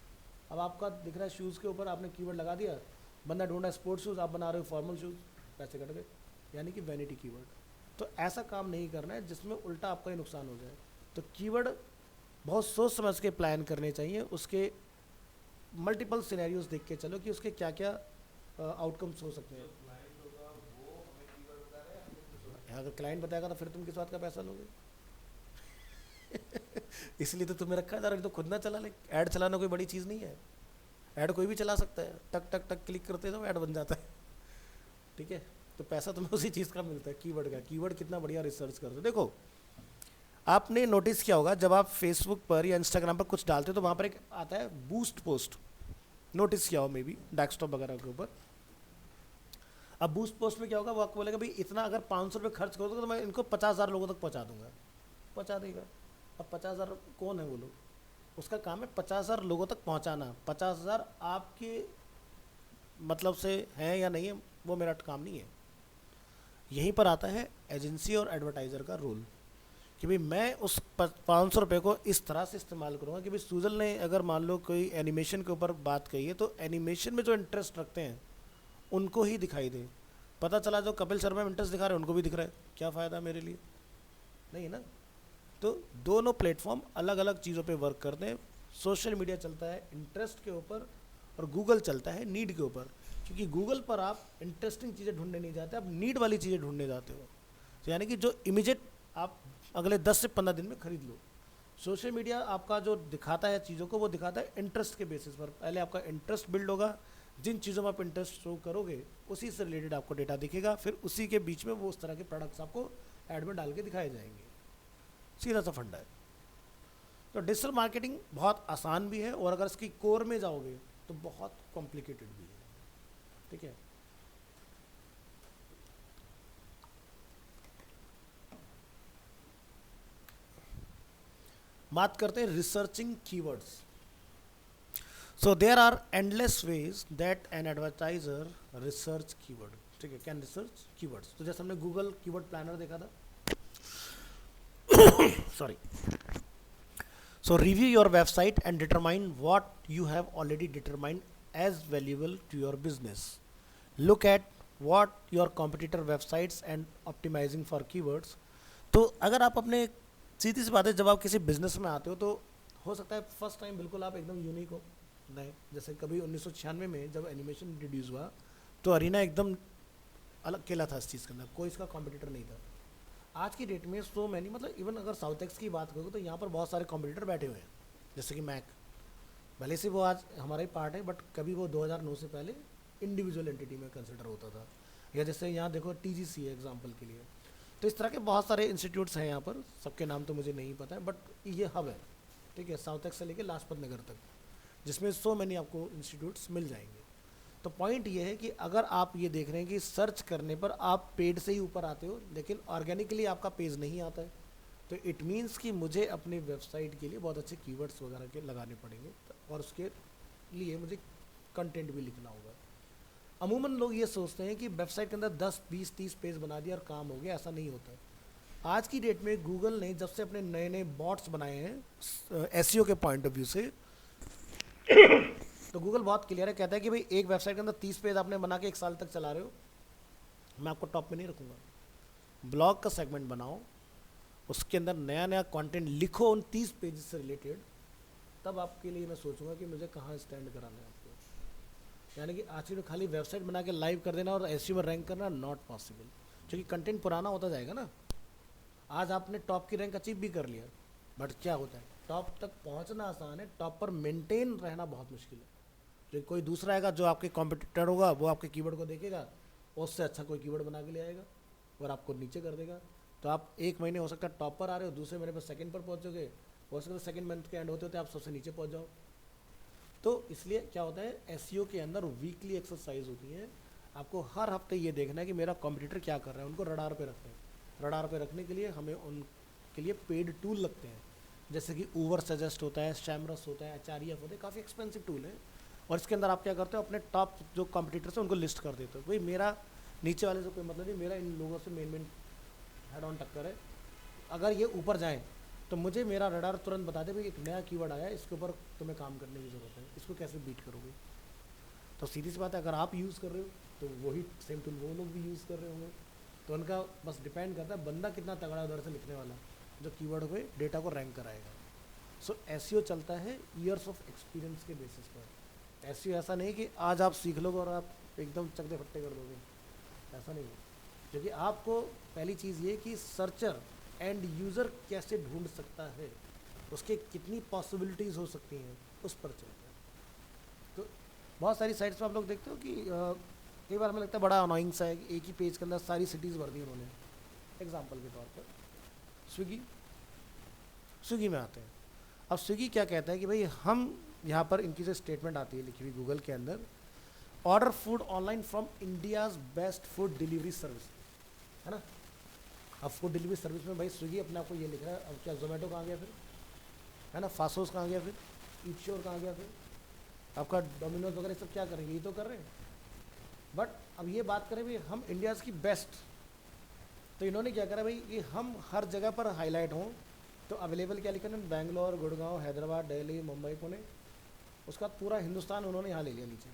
अब आपका दिख रहा है शूज़ के ऊपर, आपने कीवर्ड लगा दिया, बंदा ढूंढ रहा है स्पोर्ट्स शूज़, आप बना रहे हो फॉर्मल शूज़, पैसे कट गए, यानी कि वैनिटी कीवर्ड। तो ऐसा काम नहीं करना है जिसमें उल्टा आपका ही नुकसान हो जाए। तो कीवर्ड बहुत सोच समझ के प्लान करने चाहिए, उसके मल्टीपल सिनेरियोज देख के चलो कि उसके क्या क्या आउटकम्स हो सकते हैं। जो क्लाइंट होगा वो हमें कीवर्ड अगर क्लाइंट बताएगा तो फिर तुम किस बात का पैसा लोगे? इसलिए तो तुम्हें रखा है यार, तो खुद ना चला ले। ऐड चलाना कोई बड़ी चीज़ नहीं है, ऐड कोई भी चला सकता है, टक टक टक क्लिक करते जाओ ऐड बन जाता है। ठीक है, तो पैसा तुम्हें उसी चीज़ का मिलता है, कीवर्ड का। कीवर्ड कितना बढ़िया रिसर्च करते हो। देखो आपने नोटिस किया होगा जब आप फेसबुक पर या इंस्टाग्राम पर कुछ डालते हो तो वहाँ पर एक आता है बूस्ट पोस्ट, नोटिस किया हो मे बी डेस्कटॉप वगैरह के ऊपर। अब बूस्ट पोस्ट में क्या होगा, वो आपको बोलेगा भाई इतना अगर 500 रुपये खर्च करोगे तो मैं इनको 50,000 लोगों तक पहुँचा दूंगा, पहुँचा देगा। अब 50,000 कौन है वो लोग? उसका काम है 50,000 लोगों तक पहुँचाना। 50,000 आपके मतलब से हैं या नहीं है वो मेरा काम नहीं है। यहीं पर आता है एजेंसी और एडवर्टाइज़र का रोल कि भाई मैं उस 500 रुपये को इस तरह से इस्तेमाल करूँगा कि भाई सुजल ने अगर मान लो कोई एनिमेशन के ऊपर बात कही है तो एनिमेशन में जो इंटरेस्ट रखते हैं उनको ही दिखाई दे। पता चला जो कपिल शर्मा में इंटरेस्ट दिखा रहे हैं उनको भी दिख रहा है, क्या फ़ायदा मेरे लिए? नहीं है ना। तो दोनों प्लेटफॉर्म अलग अलग चीज़ों पे वर्क करते हैं। सोशल मीडिया चलता है इंटरेस्ट के ऊपर और गूगल चलता है नीड के ऊपर, क्योंकि गूगल पर आप इंटरेस्टिंग चीज़ें ढूंढने नहीं जाते, आप नीड वाली चीज़ें ढूंढने जाते हो। तो यानी कि जो इमीडिएट आप अगले 10 से 15 दिन में खरीद लो। सोशल मीडिया आपका जो दिखाता है चीज़ों को वो दिखाता है इंटरेस्ट के बेसिस पर। पहले आपका इंटरेस्ट बिल्ड होगा, जिन चीज़ों में आप इंटरेस्ट शो करोगे उसी से रिलेटेड आपको डेटा दिखेगा, फिर उसी के बीच में वो उस तरह के प्रोडक्ट्स आपको ऐड में डाल के दिखाए जाएंगे। सीधा सा फंडा है। तो डिजिटल मार्केटिंग बहुत आसान भी है और अगर इसकी कोर में जाओगे तो बहुत कॉम्प्लिकेटेड भी है। ठीक है, बात करते हैं researching keywords. So there are endless ways that an advertiser research keyword. ठीक है, कैन रिसर्च कीवर्ड्स। तो जैसे हमने गूगल कीवर्ड प्लानर देखा था, sorry. So review your website and determine what you have already determined as valuable to your business. Look at what your competitor websites and optimizing for keywords. तो अगर आप अपने, सीधी सी बात है, जब आप किसी बिजनेस में आते हो तो हो सकता है फर्स्ट टाइम बिल्कुल आप एकदम यूनिक हो नए। जैसे कभी 1996 में जब एनिमेशन इंट्रोड्यूस हुआ तो अरीना एकदम अलग केला था इस चीज़ के अंदर, कोई इसका कॉम्पिटिटर नहीं था। आज की डेट में सो मैनी, मतलब इवन अगर साउथ एक्स की बात करोगे तो यहाँ पर बहुत सारे कॉम्पिटिटर बैठे हुए हैं, जैसे कि मैक। भले से वो आज हमारा ही पार्ट है बट कभी वो 2009 से पहले इंडिविजुअल एंटिटी में कंसिडर होता था। या जैसे यहाँ देखो TGC है एग्जांपल के लिए। तो इस तरह के बहुत सारे इंस्टीट्यूट्स हैं यहाँ पर, सबके नाम तो मुझे नहीं पता है बट ये हब है। ठीक है, साउथ एक्स से लेकर लाजपत नगर तक, जिसमें सो मैनी आपको इंस्टीट्यूट्स मिल जाएंगे। तो पॉइंट ये है कि अगर आप ये देख रहे हैं कि सर्च करने पर आप पेड से ही ऊपर आते हो लेकिन ऑर्गेनिकली आपका पेज नहीं आता है, तो इट मीन्स कि मुझे अपनी वेबसाइट के लिए बहुत अच्छे कीवर्ड्स वगैरह के लगाने पड़ेंगे और उसके लिए मुझे कंटेंट भी लिखना होगा। अमूमन लोग ये सोचते हैं कि वेबसाइट के अंदर 10, 20, 30 पेज बना दिया और काम हो गया, ऐसा नहीं होता। आज की डेट में गूगल ने जब से अपने नए नए बॉट्स बनाए हैं SEO के पॉइंट ऑफ व्यू से, तो गूगल बहुत क्लियर है, कहता है कि भाई एक वेबसाइट के अंदर 30 पेज आपने बना के 1 साल तक चला रहे हो, मैं आपको टॉप में नहीं रखूँगा। ब्लॉग का सेगमेंट बनाओ, उसके अंदर नया नया कंटेंट लिखो उन 30 पेज से रिलेटेड, तब आपके लिए मैं सोचूंगा कि मुझे कहाँ स्टैंड कराना है आपको। यानी कि आज की तो खाली वेबसाइट बना के लाइव कर देना और SEO में रैंक करना नॉट पॉसिबल, क्योंकि कंटेंट पुराना होता जाएगा ना। आज आपने टॉप की रैंक अचीव भी कर लिया बट क्या होता है, टॉप तक पहुँचना आसान है, टॉप पर मेनटेन रहना बहुत मुश्किल है। जो कोई दूसरा आएगा जो आपके कॉम्पिटिटर होगा वो आपके कीवर्ड को देखेगा और उससे अच्छा कोई कीवर्ड बना के ले आएगा और आपको नीचे कर देगा। तो आप 1 महीने हो सकता है टॉप पर आ रहे हो, दूसरे महीने पर सेकंड पर पहुंचोगे, हो सकता है सेकंड मंथ के एंड होते होते आप सबसे नीचे पहुंच जाओ। तो इसलिए क्या होता है, SEO के अंदर वीकली एक्सरसाइज होती है। आपको हर हफ्ते ये देखना है कि मेरा कॉम्पिटिटर क्या कर रहा है, उनको रडार पे रखना है। रडार पे रखने के लिए हमें उनके लिए पेड टूल लगते हैं, जैसे कि ऊवर सजेस्ट होता है, शैमरस होता है, HREF होता है, काफ़ी एक्सपेंसिव टूल है। और इसके अंदर आप क्या करते हो, अपने टॉप जो कॉम्पिटिटर्स हैं उनको लिस्ट कर देते हो। भाई मेरा नीचे वाले से कोई मतलब नहीं, मेरा इन लोगों से मेन हेड ऑन टक्कर है। अगर ये ऊपर जाएँ तो मुझे मेरा रडार तुरंत बता दे भाई एक नया कीवर्ड आया है, इसके ऊपर तुम्हें काम करने की ज़रूरत है, इसको कैसे बीट करोगे। तो सीधी सी बात है, अगर आप यूज़ कर रहे हो तो वही सेम टूल वो लोग भी यूज़ कर रहे होंगे। तो उनका बस डिपेंड करता है बंदा कितना तगड़ा उधर से लिखने वाला, जो कीवर्ड पे डेटा को रैंक कराएगा। सो SEO चलता है ईयर्स ऑफ एक्सपीरियंस के बेसिस पर। SEO ऐसा नहीं कि आज आप सीख लोगे और आप एकदम चकदे फट्टे कर दोगे, ऐसा नहीं है। क्योंकि आपको पहली चीज़ ये कि सर्चर एंड यूज़र कैसे ढूंढ सकता है, उसके कितनी पॉसिबिलिटीज़ हो सकती हैं, उस पर चलते हैं। तो बहुत सारी साइट्स में आप लोग देखते हो कि कई बार हमें लगता है बड़ा अनोइंग सा है कि एक ही पेज के अंदर सारी सिटीज़ भर दी उन्होंने। एग्जाम्पल के तौर पर स्विगी, स्विगी में आते हैं। अब स्विगी क्या कहता है कि भाई हम यहाँ पर इनकी जो स्टेटमेंट आती है लिखी हुई गूगल के अंदर, order food online from India's best food delivery service, है ना। अब फूड डिलीवरी सर्विस में भाई स्विगी अपने आप को ये लिख रहा है, अब क्या जोमेटो कहाँ गया फिर, है ना, फासोस कहाँ गया फिर, ईटश्योर कहाँ गया फिर, आपका डोमिनोज वगैरह सब क्या करेंगे, यही तो कर रहे हैं। बट अब ये बात करें भाई हम इंडियाज़ की बेस्ट, तो इन्होंने क्या करा भाई कि हम हर जगह पर हाईलाइट हों, तो अवेलेबल क्या लिखा ना, बैंगलोर, गुड़गांव, हैदराबाद, दिल्ली, मुंबई, पुणे, उसका पूरा हिंदुस्तान उन्होंने यहाँ ले लिया नीचे।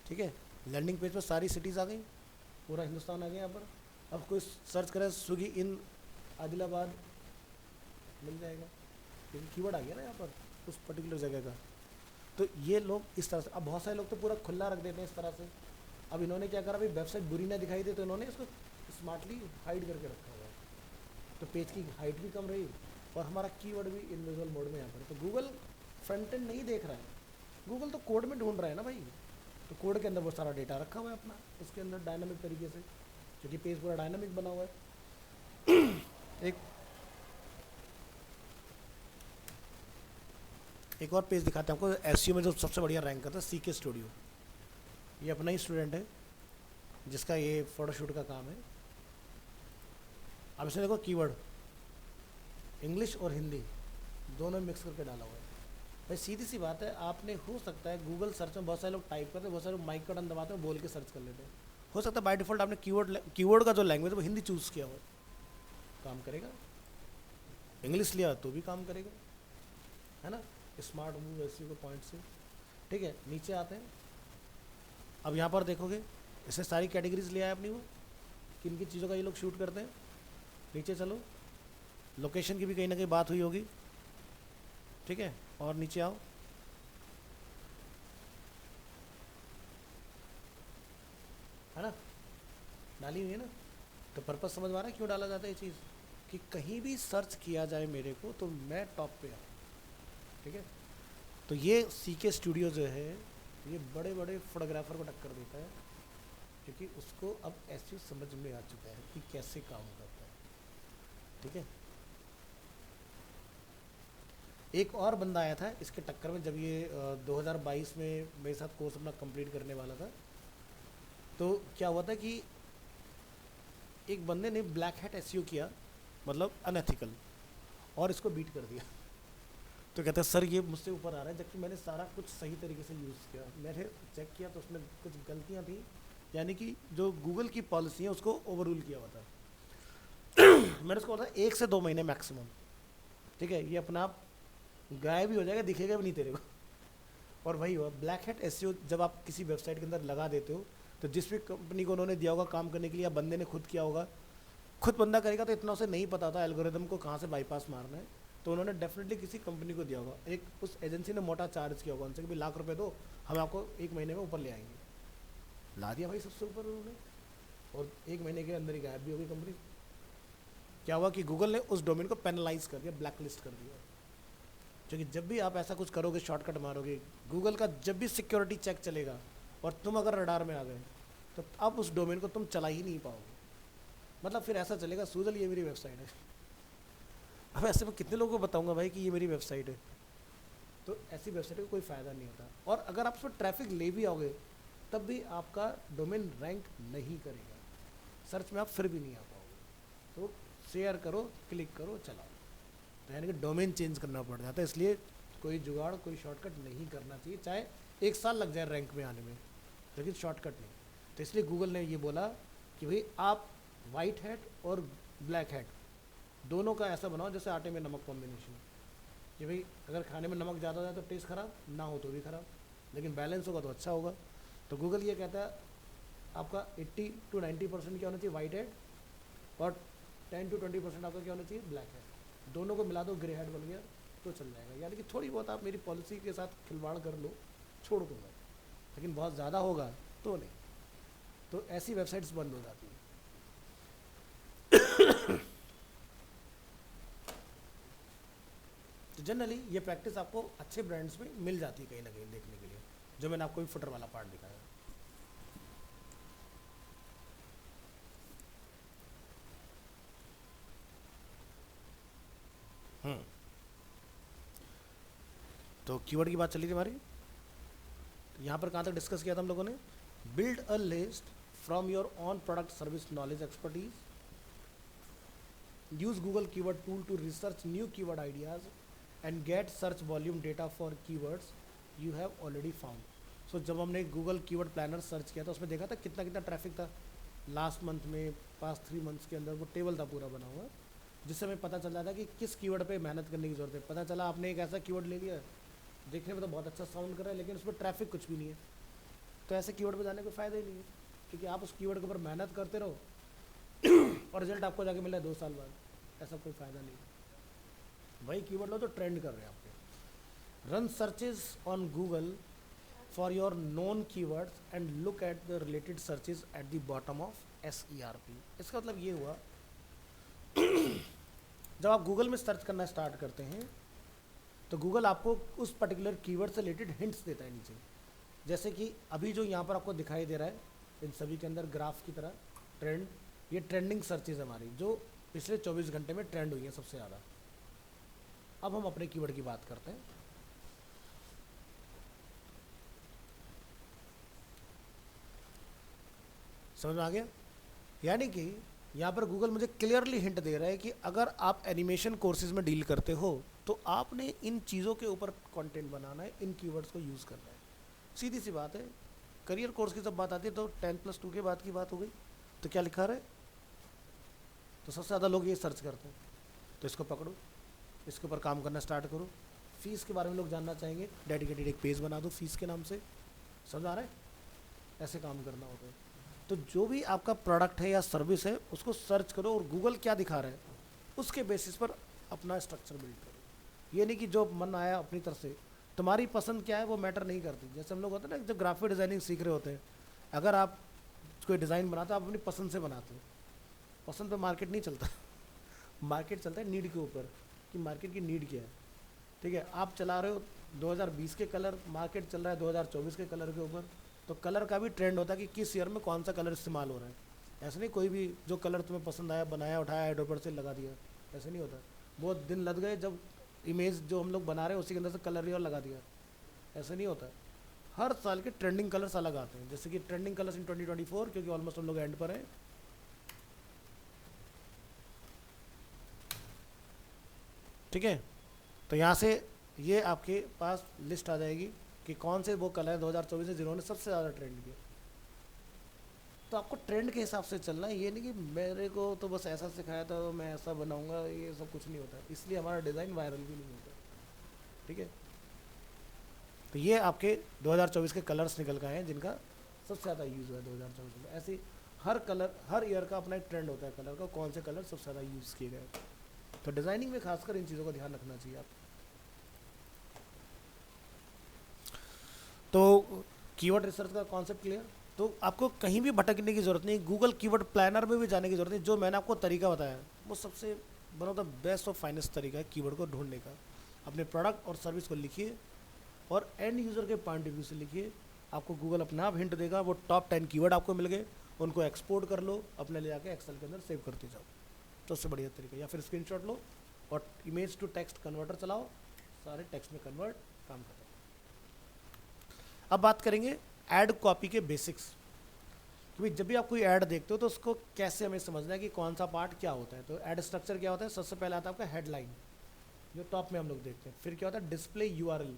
ठीक है, लैंडिंग पेज पर सारी सिटीज़ आ गई, पूरा हिंदुस्तान आ गया यहाँ पर। अब कोई सर्च करे स्विगी इन आदिलाबाद, मिल जाएगा, क्योंकि कीवर्ड आ गया ना यहाँ पर उस पर्टिकुलर जगह का। तो ये लोग इस तरह से, अब बहुत सारे लोग तो पूरा खुला रख देते हैं इस तरह से। अब इन्होंने क्या करा भाई, वेबसाइट बुरी ना दिखाई दे तो इन्होंने इसको स्मार्टली हाइड करके रखा हुआ है, तो पेज की हाइट भी कम रही और हमारा कीवर्ड भी इनविजिबल मोड में यहाँ पर। तो गूगल फ्रंट एंड नहीं देख रहा है, गूगल तो कोड में ढूंढ रहा है ना भाई, तो कोड के अंदर बहुत सारा डेटा रखा हुआ है अपना, उसके अंदर डायनामिक तरीके से, क्योंकि पेज पूरा डायनामिक बना हुआ है। एक और पेज दिखाते हैं आपको, एसईओ में जो सबसे बढ़िया रैंक करता है, सीके स्टूडियो। ये अपना ही स्टूडेंट है जिसका ये फ़ोटोशूट का काम है। अब इसमें देखो कीवर्ड इंग्लिश और हिंदी दोनों मिक्स करके डाला हुआ है। भाई सीधी सी बात है, आपने हो सकता है गूगल सर्च में बहुत सारे लोग टाइप करते हैं, बहुत सारे लोग माइक का बटन दबाते हैं, बोल के सर्च कर लेते हैं। हो सकता है बाय डिफ़ॉल्ट आपने कीवर्ड का जो लैंग्वेज है वो हिंदी चूज़ किया हुआ है, काम करेगा। इंग्लिश लिया तो भी काम करेगा, है ना। स्मार्ट मूव एसईओ के पॉइंट से। ठीक है, नीचे आते हैं। अब यहाँ पर देखोगे इससे सारी कैटेगरीज ले आए अपनी, वो किन किन चीज़ों का ये लोग शूट करते हैं। नीचे चलो, लोकेशन की भी कहीं ना कहीं बात हुई होगी। ठीक है, और नीचे आओ, है ना, डाली हुई है ना। तो पर्पस समझ में आ रहा है क्यों डाला जाता है ये चीज़, कि कहीं भी सर्च किया जाए मेरे को तो मैं टॉप पे आऊँ। ठीक है, तो ये सीके स्टूडियो जो है ये बड़े बड़े फोटोग्राफर को टक्कर देता है, क्योंकि उसको अब ऐसे समझ में आ चुका है कि कैसे काम करता है। ठीक है, एक और बंदा आया था इसके टक्कर में, जब ये 2022 में मेरे साथ कोर्स अपना कंप्लीट करने वाला था, तो क्या हुआ था कि एक बंदे ने ब्लैक हैट एसईओ किया, मतलब अनएथिकल, और इसको बीट कर दिया। तो कहता है सर ये मुझसे ऊपर आ रहा है, जबकि मैंने सारा कुछ सही तरीके से यूज़ किया। मैंने चेक किया तो उसमें कुछ गलतियाँ थी, यानी कि जो गूगल की पॉलिसी है उसको ओवर रूल किया हुआ था। मैंने उसको बोला 1 से 2 महीने मैक्सिमम। ठीक है, ये अपना आप गायब भी हो जाएगा, दिखेगा भी नहीं तेरे को। और वही हुआ, ब्लैक हैट एसईओ जब आप किसी वेबसाइट के अंदर लगा देते हो, तो जिस भी कंपनी को उन्होंने दिया होगा काम करने के लिए, या बंदे ने खुद किया होगा, खुद बंदा करेगा तो इतना उसे नहीं पता था एल्गोरिदम को कहाँ से बाईपास मारना है, तो उन्होंने डेफिनेटली किसी कंपनी को दिया होगा। एक उस एजेंसी ने मोटा चार्ज किया होगा उनसे कि भाई ₹1,00,000 दो, हम आपको 1 महीने में ऊपर ले आएंगे। ला दिया भाई सबसे ऊपर उन्होंने, और 1 महीने के अंदर ही गायब भी हो गई कंपनी। क्या हुआ कि गूगल ने उस डोमेन को पेनलाइज कर दिया, ब्लैक लिस्ट कर दिया। क्योंकि जब भी आप ऐसा कुछ करोगे, शॉर्टकट मारोगे, गूगल का जब भी सिक्योरिटी चेक चलेगा और तुम अगर रडार में आ गए, तो अब उस डोमेन को तुम चला ही नहीं पाओगे। मतलब फिर ऐसा चलेगा, सूजल ये मेरी वेबसाइट है। अब ऐसे में कितने लोगों को बताऊंगा भाई कि ये मेरी वेबसाइट है, तो ऐसी वेबसाइट का कोई फ़ायदा नहीं होता। और अगर आप उस पर ट्रैफिक ले भी आओगे, तब भी आपका डोमेन रैंक नहीं करेगा, सर्च में आप फिर भी नहीं आ पाओगे। तो शेयर करो, क्लिक करो, चलाओ। तो यानी कि डोमेन चेंज करना पड़ जाता है, इसलिए कोई जुगाड़, कोई शॉर्टकट नहीं करना चाहिए, चाहे 1 साल लग जाए रैंक में आने में, लेकिन शॉर्टकट नहीं। तो इसलिए गूगल ने ये बोला कि भाई आप वाइट हैट और ब्लैक हैट दोनों का ऐसा बनाओ जैसे आटे में नमक कॉम्बिनेशन, कि भाई अगर खाने में नमक ज़्यादा हो जाए तो टेस्ट ख़राब, ना हो तो भी ख़राब, लेकिन बैलेंस होगा तो अच्छा होगा। तो गूगल ये कहता है आपका 80 to 90% क्या होना चाहिए वाइट हैट, और 10 to 20% आपका क्या होना चाहिए ब्लैक हैट। दोनों को मिला दो, ग्रे हैट बन गया, तो चल जाएगा। यानी कि थोड़ी बहुत आप मेरी पॉलिसी के साथ खिलवाड़ कर लो, छोड़ दूँगा, लेकिन बहुत ज़्यादा होगा तो नहीं। तो ऐसी वेबसाइट्स बंद हो जाती हैं। तो जनरली ये प्रैक्टिस आपको अच्छे ब्रांड्स में मिल जाती है कहीं ना कहीं देखने के लिए, जो मैंने आपको फुटर वाला पार्ट दिखाया। तो कीवर्ड की बात चली थी हमारी, तो यहाँ पर कहाँ तक डिस्कस किया था हम लोगों ने? Build a list from your on product service knowledge expertise, use Google keyword tool to research new keyword ideas and get search volume data for keywords you have already found. So जब हमने Google keyword planner search किया था उसमें देखा था कितना कितना traffic था लास्ट मंथ में, पास्ट 3 मंथ्स के अंदर वो टेबल था पूरा बना हुआ, जिससे हमें पता चल जाता कि किस कीवर्ड पे मेहनत करने की ज़रूरत है। पता चला आपने एक ऐसा कीवर्ड ले लिया देखने में तो बहुत अच्छा साउंड कर रहा है लेकिन उस पर ट्रैफिक कुछ भी नहीं है, तो ऐसे कीवर्ड पे जाने का फ़ायदा ही नहीं है, क्योंकि आप उस कीवर्ड के ऊपर मेहनत करते रहो और रिजल्ट आपको जाके मिला 2 साल बाद, ऐसा कोई फ़ायदा नहीं। वही कीवर्ड लो तो ट्रेंड कर रहे हैं आपके। Run searches on Google for your known keywords and look at the related searches at the bottom of SERP। इसका मतलब ये हुआ जब आप गूगल में सर्च करना स्टार्ट करते हैं तो गूगल आपको उस पर्टिकुलर कीवर्ड से रिलेटेड हिंट्स देता है नीचे, जैसे कि अभी जो यहाँ पर आपको दिखाई दे रहा है इन सभी के अंदर ग्राफ की तरह ट्रेंड, ये ट्रेंडिंग सर्चेज हमारी जो पिछले 24 घंटे में ट्रेंड हुई है सबसे ज़्यादा। अब हम अपने कीवर्ड की बात करते हैं। समझ में आ गया? यानी कि यहाँ पर गूगल मुझे क्लियरली हिंट दे रहा है कि अगर आप एनिमेशन कोर्सेज में डील करते हो तो आपने इन चीज़ों के ऊपर कंटेंट बनाना है, इन कीवर्ड्स को यूज़ करना है। सीधी सी बात है। करियर कोर्स की जब बात आती है तो 10+2 के बाद की बात हो गई, तो क्या लिखा रहा है? तो सबसे ज़्यादा लोग ये सर्च करते हैं, तो इसको पकड़ो, इसके ऊपर काम करना स्टार्ट करो। फीस के बारे में लोग जानना चाहेंगे, डेडिकेटेड एक पेज बना दो फीस के नाम से। समझ आ रहा है? ऐसे काम करना होता है। तो जो भी आपका प्रोडक्ट है या सर्विस है उसको सर्च करो और गूगल क्या दिखा रहा है उसके बेसिस पर अपना स्ट्रक्चर बिल्ड करो। ये नहीं कि जो मन आया अपनी तरफ से, तुम्हारी पसंद क्या है वो मैटर नहीं करती। जैसे हम लोग होते हैं ना जब ग्राफिक डिज़ाइनिंग सीख रहे होते हैं, अगर आप कोई डिज़ाइन बनाते हो आप अपनी पसंद से बनाते हो, पसंद पे मार्केट नहीं चलता मार्केट चलता है नीड के ऊपर कि मार्केट की नीड क्या है। ठीक है, आप चला रहे हो 2020 के कलर, मार्केट चल रहा है 2024 के कलर के ऊपर, तो कलर का भी ट्रेंड होता है कि किस ईयर में कौन सा कलर इस्तेमाल हो रहा है। ऐसा नहीं कोई भी जो कलर तुम्हें पसंद आया बनाया उठाया एडोपर से लगा दिया, ऐसा नहीं होता। बहुत दिन लग गए जब इमेज जो हम लोग बना रहे हैं उसी के अंदर से कलर ही और लगा दिया, ऐसा नहीं होता। हर साल के ट्रेंडिंग कलर्स अलग आते हैं, जैसे कि ट्रेंडिंग कलर्स इन 2024, क्योंकि ऑलमोस्ट हम लोग एंड पर हैं। ठीक है, तो यहाँ से ये आपके पास लिस्ट आ जाएगी कि कौन से वो कलर है 2024 से जिन्होंने सबसे ज़्यादा ट्रेंड किया। तो आपको ट्रेंड के हिसाब से चलना है, ये नहीं कि मेरे को तो बस ऐसा सिखाया था तो मैं ऐसा बनाऊंगा, ये सब कुछ नहीं होता। इसलिए हमारा डिज़ाइन वायरल भी नहीं होता। ठीक है, तो ये आपके 2024 के कलर्स निकल के आए हैं जिनका सबसे ज़्यादा यूज़ हुआ है 2024 में। ऐसे हर कलर हर ईयर का अपना एक ट्रेंड होता है कलर का, कौन से कलर सबसे ज़्यादा यूज़ किए गए। तो डिज़ाइनिंग में खासकर इन चीज़ों का ध्यान रखना चाहिए आप। तो कीवर्ड रिसर्च का कॉन्सेप्ट क्लियर, तो आपको कहीं भी भटकने की ज़रूरत नहीं, गूगल कीवर्ड प्लानर में भी जाने की ज़रूरत नहीं। जो मैंने आपको तरीका बताया वो सबसे वन ऑफ द बेस्ट और फाइनेस्ट तरीका है कीवर्ड को ढूंढने का। अपने प्रोडक्ट और सर्विस को लिखिए और एंड यूज़र के पॉइंट ऑफ व्यू से लिखिए, आपको गूगल अपना आप हिंट देगा। वो टॉप 10 कीवर्ड आपको मिल गए, उनको एक्सपोर्ट कर लो, अपने ले जाके एक्सेल के अंदर सेव करते जाओ, तो उससे बढ़िया तरीका। या फिर स्क्रीनशॉट लो और इमेज टू टेक्स्ट कन्वर्टर चलाओ, सारे टेक्स्ट में कन्वर्ट काम करता है। अब बात करेंगे ऐड कॉपी के बेसिक्स, क्योंकि जब भी आप कोई ऐड देखते हो तो उसको कैसे हमें समझना है कि कौन सा पार्ट क्या होता है। तो ऐड स्ट्रक्चर क्या होता है? सबसे पहले आता है आपका हेडलाइन, जो टॉप में हम लोग देखते हैं। फिर क्या होता है? डिस्प्ले URL,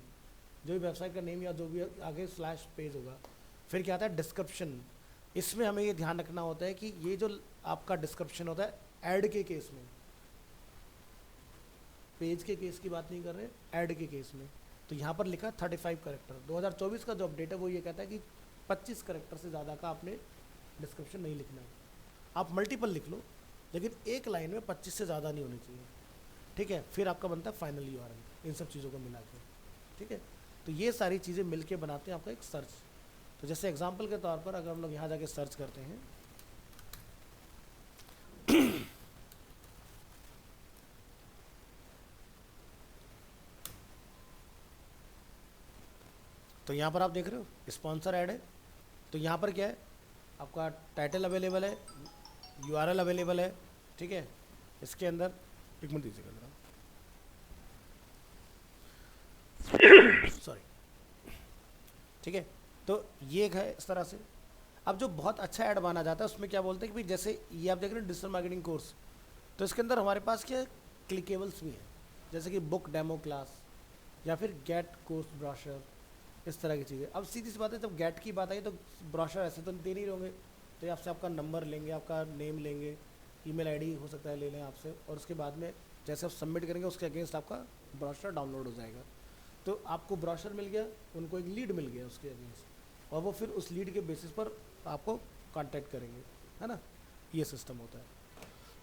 जो भी वेबसाइट का नेम या जो भी आगे स्लैश पेज होगा। फिर क्या आता है? डिस्क्रिप्शन। इसमें हमें ये ध्यान रखना होता है कि ये जो आपका डिस्क्रिप्शन होता है ऐड के केस में, पेज के केस की बात नहीं कर रहे, ऐड के केस में। तो यहाँ पर लिखा 35 करेक्टर। 2024 का जो अपडेट है वो ये कहता है कि 25 करेक्टर से ज़्यादा का आपने डिस्क्रिप्शन नहीं लिखना है। आप मल्टीपल लिख लो लेकिन एक लाइन में 25 से ज़्यादा नहीं होनी चाहिए। ठीक है, फिर आपका बनता है फाइनल URL, इन सब चीज़ों को मिला के। ठीक है, तो ये सारी चीज़ें मिल के बनाते हैं आपका एक सर्च। तो जैसे एग्जांपल के तौर पर अगर हम लोग यहाँ जाके सर्च करते हैं तो यहाँ पर आप देख रहे हो स्पॉन्सर ऐड है। तो यहाँ पर क्या है, आपका टाइटल अवेलेबल है, यूआरएल अवेलेबल है, ठीक है। इसके अंदर एक मिनट दीजिएगा जरा, सॉरी, ठीक है। तो ये एक है इस तरह से। अब जो बहुत अच्छा ऐड माना जाता है उसमें क्या बोलते हैं कि भाई जैसे ये आप देख रहे हैं डिजिटल मार्केटिंग कोर्स, तो इसके अंदर हमारे पास क्या क्लिकेबल्स भी हैं, जैसे कि बुक डेमो क्लास या फिर गेट कोर्स ब्रोशर, इस तरह की चीज़ें। अब सीधी सी बात है, जब गेट की बात आई तो ब्रोशर ऐसे तो दे नहीं होंगे, तो ये आपसे आपका नंबर लेंगे, आपका नेम लेंगे, ईमेल आईडी हो सकता है ले लें आपसे, और उसके बाद में जैसे आप सबमिट करेंगे उसके अगेंस्ट आपका ब्रोशर डाउनलोड हो जाएगा। तो आपको ब्रोशर मिल गया, उनको एक लीड मिल गया उसके अगेंस्ट, और वो फिर उस लीड के बेसिस पर आपको कांटेक्ट करेंगे, है ना। ये सिस्टम होता है।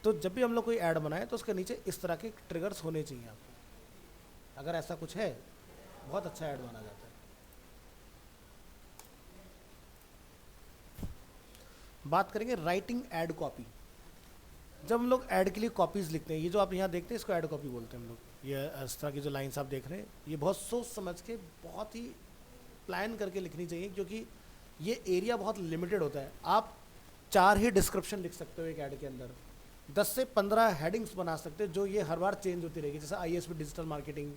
तो जब भी हम लोग कोई ऐड बनाए तो उसके नीचे इस तरह के ट्रिगर्स होने चाहिए आपको। अगर ऐसा कुछ है, बहुत अच्छा ऐड बना जाता है। बात करेंगे राइटिंग ऐड कॉपी। जब हम लोग ऐड के लिए कॉपीज़ लिखते हैं, ये जो आप यहाँ देखते हैं इसको ऐड कॉपी बोलते हैं हम लोग। ये इस तरह की जो लाइन्स आप देख रहे हैं, ये बहुत सोच समझ के, बहुत ही प्लान करके लिखनी चाहिए, क्योंकि ये एरिया बहुत लिमिटेड होता है। आप 4 ही डिस्क्रिप्शन लिख सकते हो एक ऐड के अंदर, 10 से 15 हेडिंग्स बना सकते हो, जो ये हर बार चेंज होती रहेगी। जैसे ISP डिजिटल मार्केटिंग,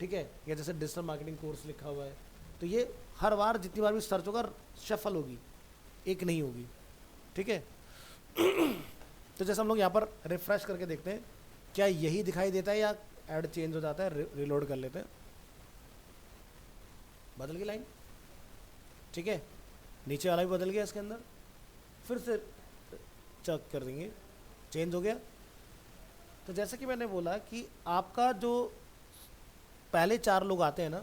ठीक है, या जैसे डिजिटल मार्केटिंग कोर्स लिखा हुआ है, तो ये हर बार जितनी बार भी सर्च होगा शफल होगी, एक नहीं होगी, ठीक है। तो जैसे हम लोग यहाँ पर रिफ्रेश करके देखते हैं, क्या यही दिखाई देता है या ऐड चेंज हो जाता है। रिलोड कर लेते हैं, बदल गई लाइन, ठीक है, नीचे वाला भी बदल गया, इसके अंदर फिर से चेक कर देंगे, चेंज हो गया। तो जैसे कि मैंने बोला कि आपका जो पहले 4 लोग आते हैं ना,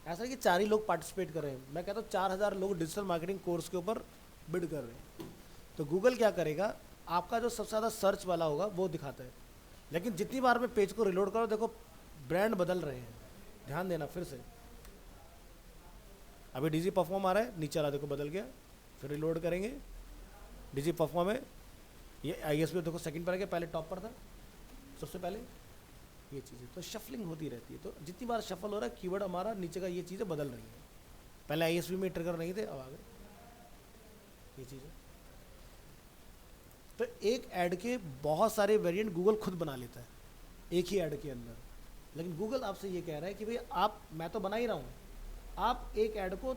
ऐसा नहीं कि 4 ही लोग पार्टिसिपेट कर रहे हैं, मैं कहता हूँ 4000 लोग डिजिटल मार्केटिंग कोर्स के ऊपर बिड कर रहे हैं। तो गूगल क्या करेगा, आपका जो सबसे ज़्यादा सर्च वाला होगा वो दिखाता है। लेकिन जितनी बार मैं पेज को रिलोड करो, देखो ब्रांड बदल रहे हैं, ध्यान देना। फिर से अभी डीजी परफॉर्म आ रहा है, नीचे वाला देखो बदल गया, फिर रिलोड करेंगे, डीजी परफॉर्म है, ये ISP देखो सेकंड पर आ गया, पहले टॉप पर था सबसे पहले। ये चीज़ें तो शफलिंग होती रहती है। तो जितनी बार शफल हो रहा है, कीवर्ड हमारा नीचे का ये चीज़ें बदल रही हैं। पहले ISP में ट्रिगर नहीं थे, अब आ गए ये चीज़ें। तो एक ऐड के बहुत सारे वेरिएंट गूगल खुद बना लेता है एक ही ऐड के अंदर। लेकिन गूगल आपसे ये कह रहा है कि भाई आप, मैं तो बना ही रहा हूँ, आप एक ऐड को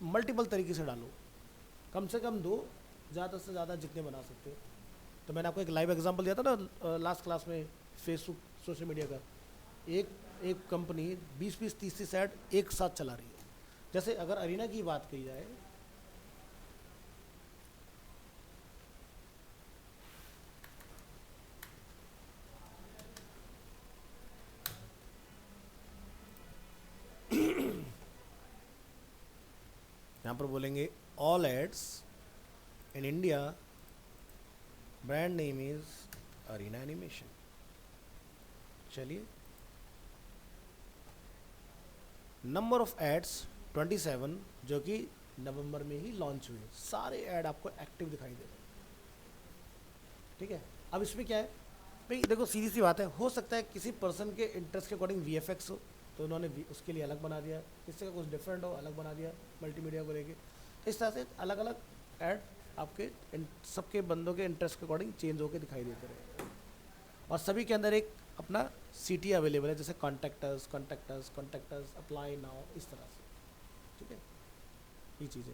मल्टीपल तरीके से डालो, कम से कम 2, ज़्यादा से ज़्यादा जितने बना सकते हो। तो मैंने आपको एक लाइव एग्जांपल दिया था ना लास्ट क्लास में, फेसबुक सोशल मीडिया का। एक कंपनी 20-20, 30-30 ऐड एक साथ चला रही है। जैसे अगर अरीना की बात की जाए, यहाँ पर बोलेंगे all ads in India, brand name is Arena Animation. चलिए, नंबर ऑफ एड्स 27, जो कि नवंबर में ही लॉन्च हुए। सारे ऐड आपको एक्टिव दिखाई दे रहे हैं, ठीक है। अब इसमें क्या है भाई, देखो सीधी सी बात है, हो सकता है किसी पर्सन के इंटरेस्ट के अकॉर्डिंग VFX हो, तो उन्होंने उसके लिए अलग बना दिया, किसी का कुछ डिफरेंट हो अलग बना दिया, मल्टीमीडिया को लेके। इस तरह से अलग अलग ऐड आपके सबके बंदों के इंटरेस्ट के अकॉर्डिंग चेंज होकर दिखाई देते रहे। और सभी के अंदर एक अपना CTA अवेलेबल है, जैसे contactors, contactors, contactors, apply now, इस तरह से, ठीक है, ये चीज़ें।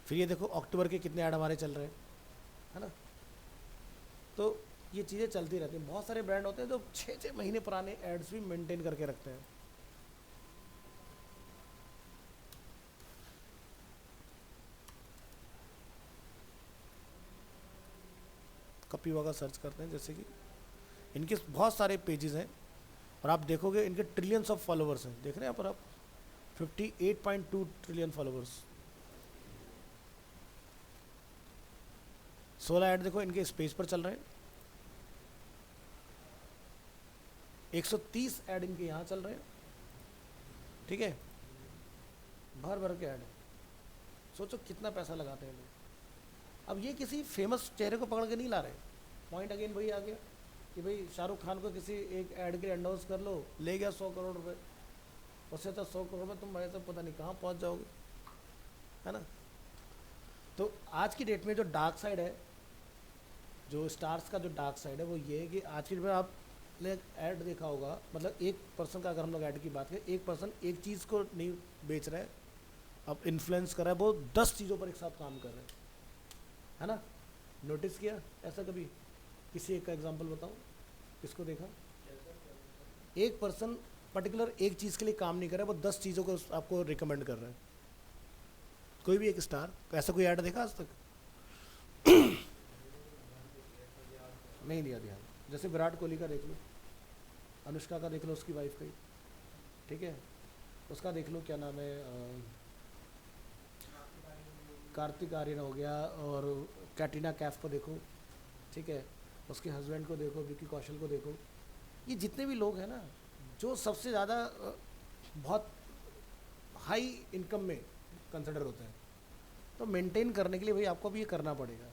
फिर ये देखो अक्टूबर के कितने ऐड हमारे चल रहे हैं, है ना। तो ये चीज़ें चलती रहती हैं। बहुत सारे ब्रांड होते हैं जो 6-6 महीने पुराने एड्स भी मेंटेन करके रखते हैं। कपिवा का सर्च करते हैं, जैसे कि इनके बहुत सारे पेजेस हैं, और आप देखोगे इनके ट्रिलियंस ऑफ फॉलोअर्स हैं। देख रहे हैं यहाँ पर आप 58.2 ट्रिलियन फॉलोअर्स। 16 ऐड देखो इनके इस पेज पर चल रहे हैं, 130 ऐड इनके यहाँ चल रहे हैं, ठीक है, भर भर के ऐड है। सोचो कितना पैसा लगाते हैं लोग। अब ये किसी फेमस चेहरे को पकड़ के नहीं ला रहे, पॉइंट अगेन वही आ गया कि भाई शाहरुख खान को किसी एक ऐड के लिए एंडोर्स कर लो, ले गया 100 करोड़ रुपए, उससे तो 100 करोड़ में तुम भाई साहब पता नहीं कहाँ पहुँच जाओगे, है ना। तो आज की डेट में जो डार्क साइड है, जो स्टार्स का जो डार्क साइड है वो ये है कि आज की डेट में आपने ऐड देखा होगा, मतलब एक पर्सन का अगर हम लोग ऐड की बात करें, एक पर्सन एक चीज़ को नहीं बेच रहा है, अब इन्फ्लुएंस कर रहा है, वो 10 चीज़ों पर एक साथ काम कर रहे हैं, है ना। नोटिस किया ऐसा कभी? किसी एक का एग्जांपल बताओ, किसको देखा? एक पर्सन पर्टिकुलर एक चीज़ के लिए काम नहीं कर रहा है, वो 10 चीज़ों को आपको रिकमेंड कर रहा है। कोई भी एक स्टार ऐसा कोई ऐड देखा आज तक? नहीं दिया ध्यान। जैसे विराट कोहली का देख लो, अनुष्का का देख लो, उसकी वाइफ का ही, ठीक है, उसका देख लो क्या नाम है, कार्तिक आर्यन हो गया, और कैटरीना कैफ को देखो, ठीक है, उसके हस्बैंड को देखो, विकी कौशल को देखो, ये जितने भी लोग हैं ना, जो सबसे ज़्यादा बहुत हाई इनकम में कंसिडर होते हैं, तो मेंटेन करने के लिए भाई आपको भी ये करना पड़ेगा,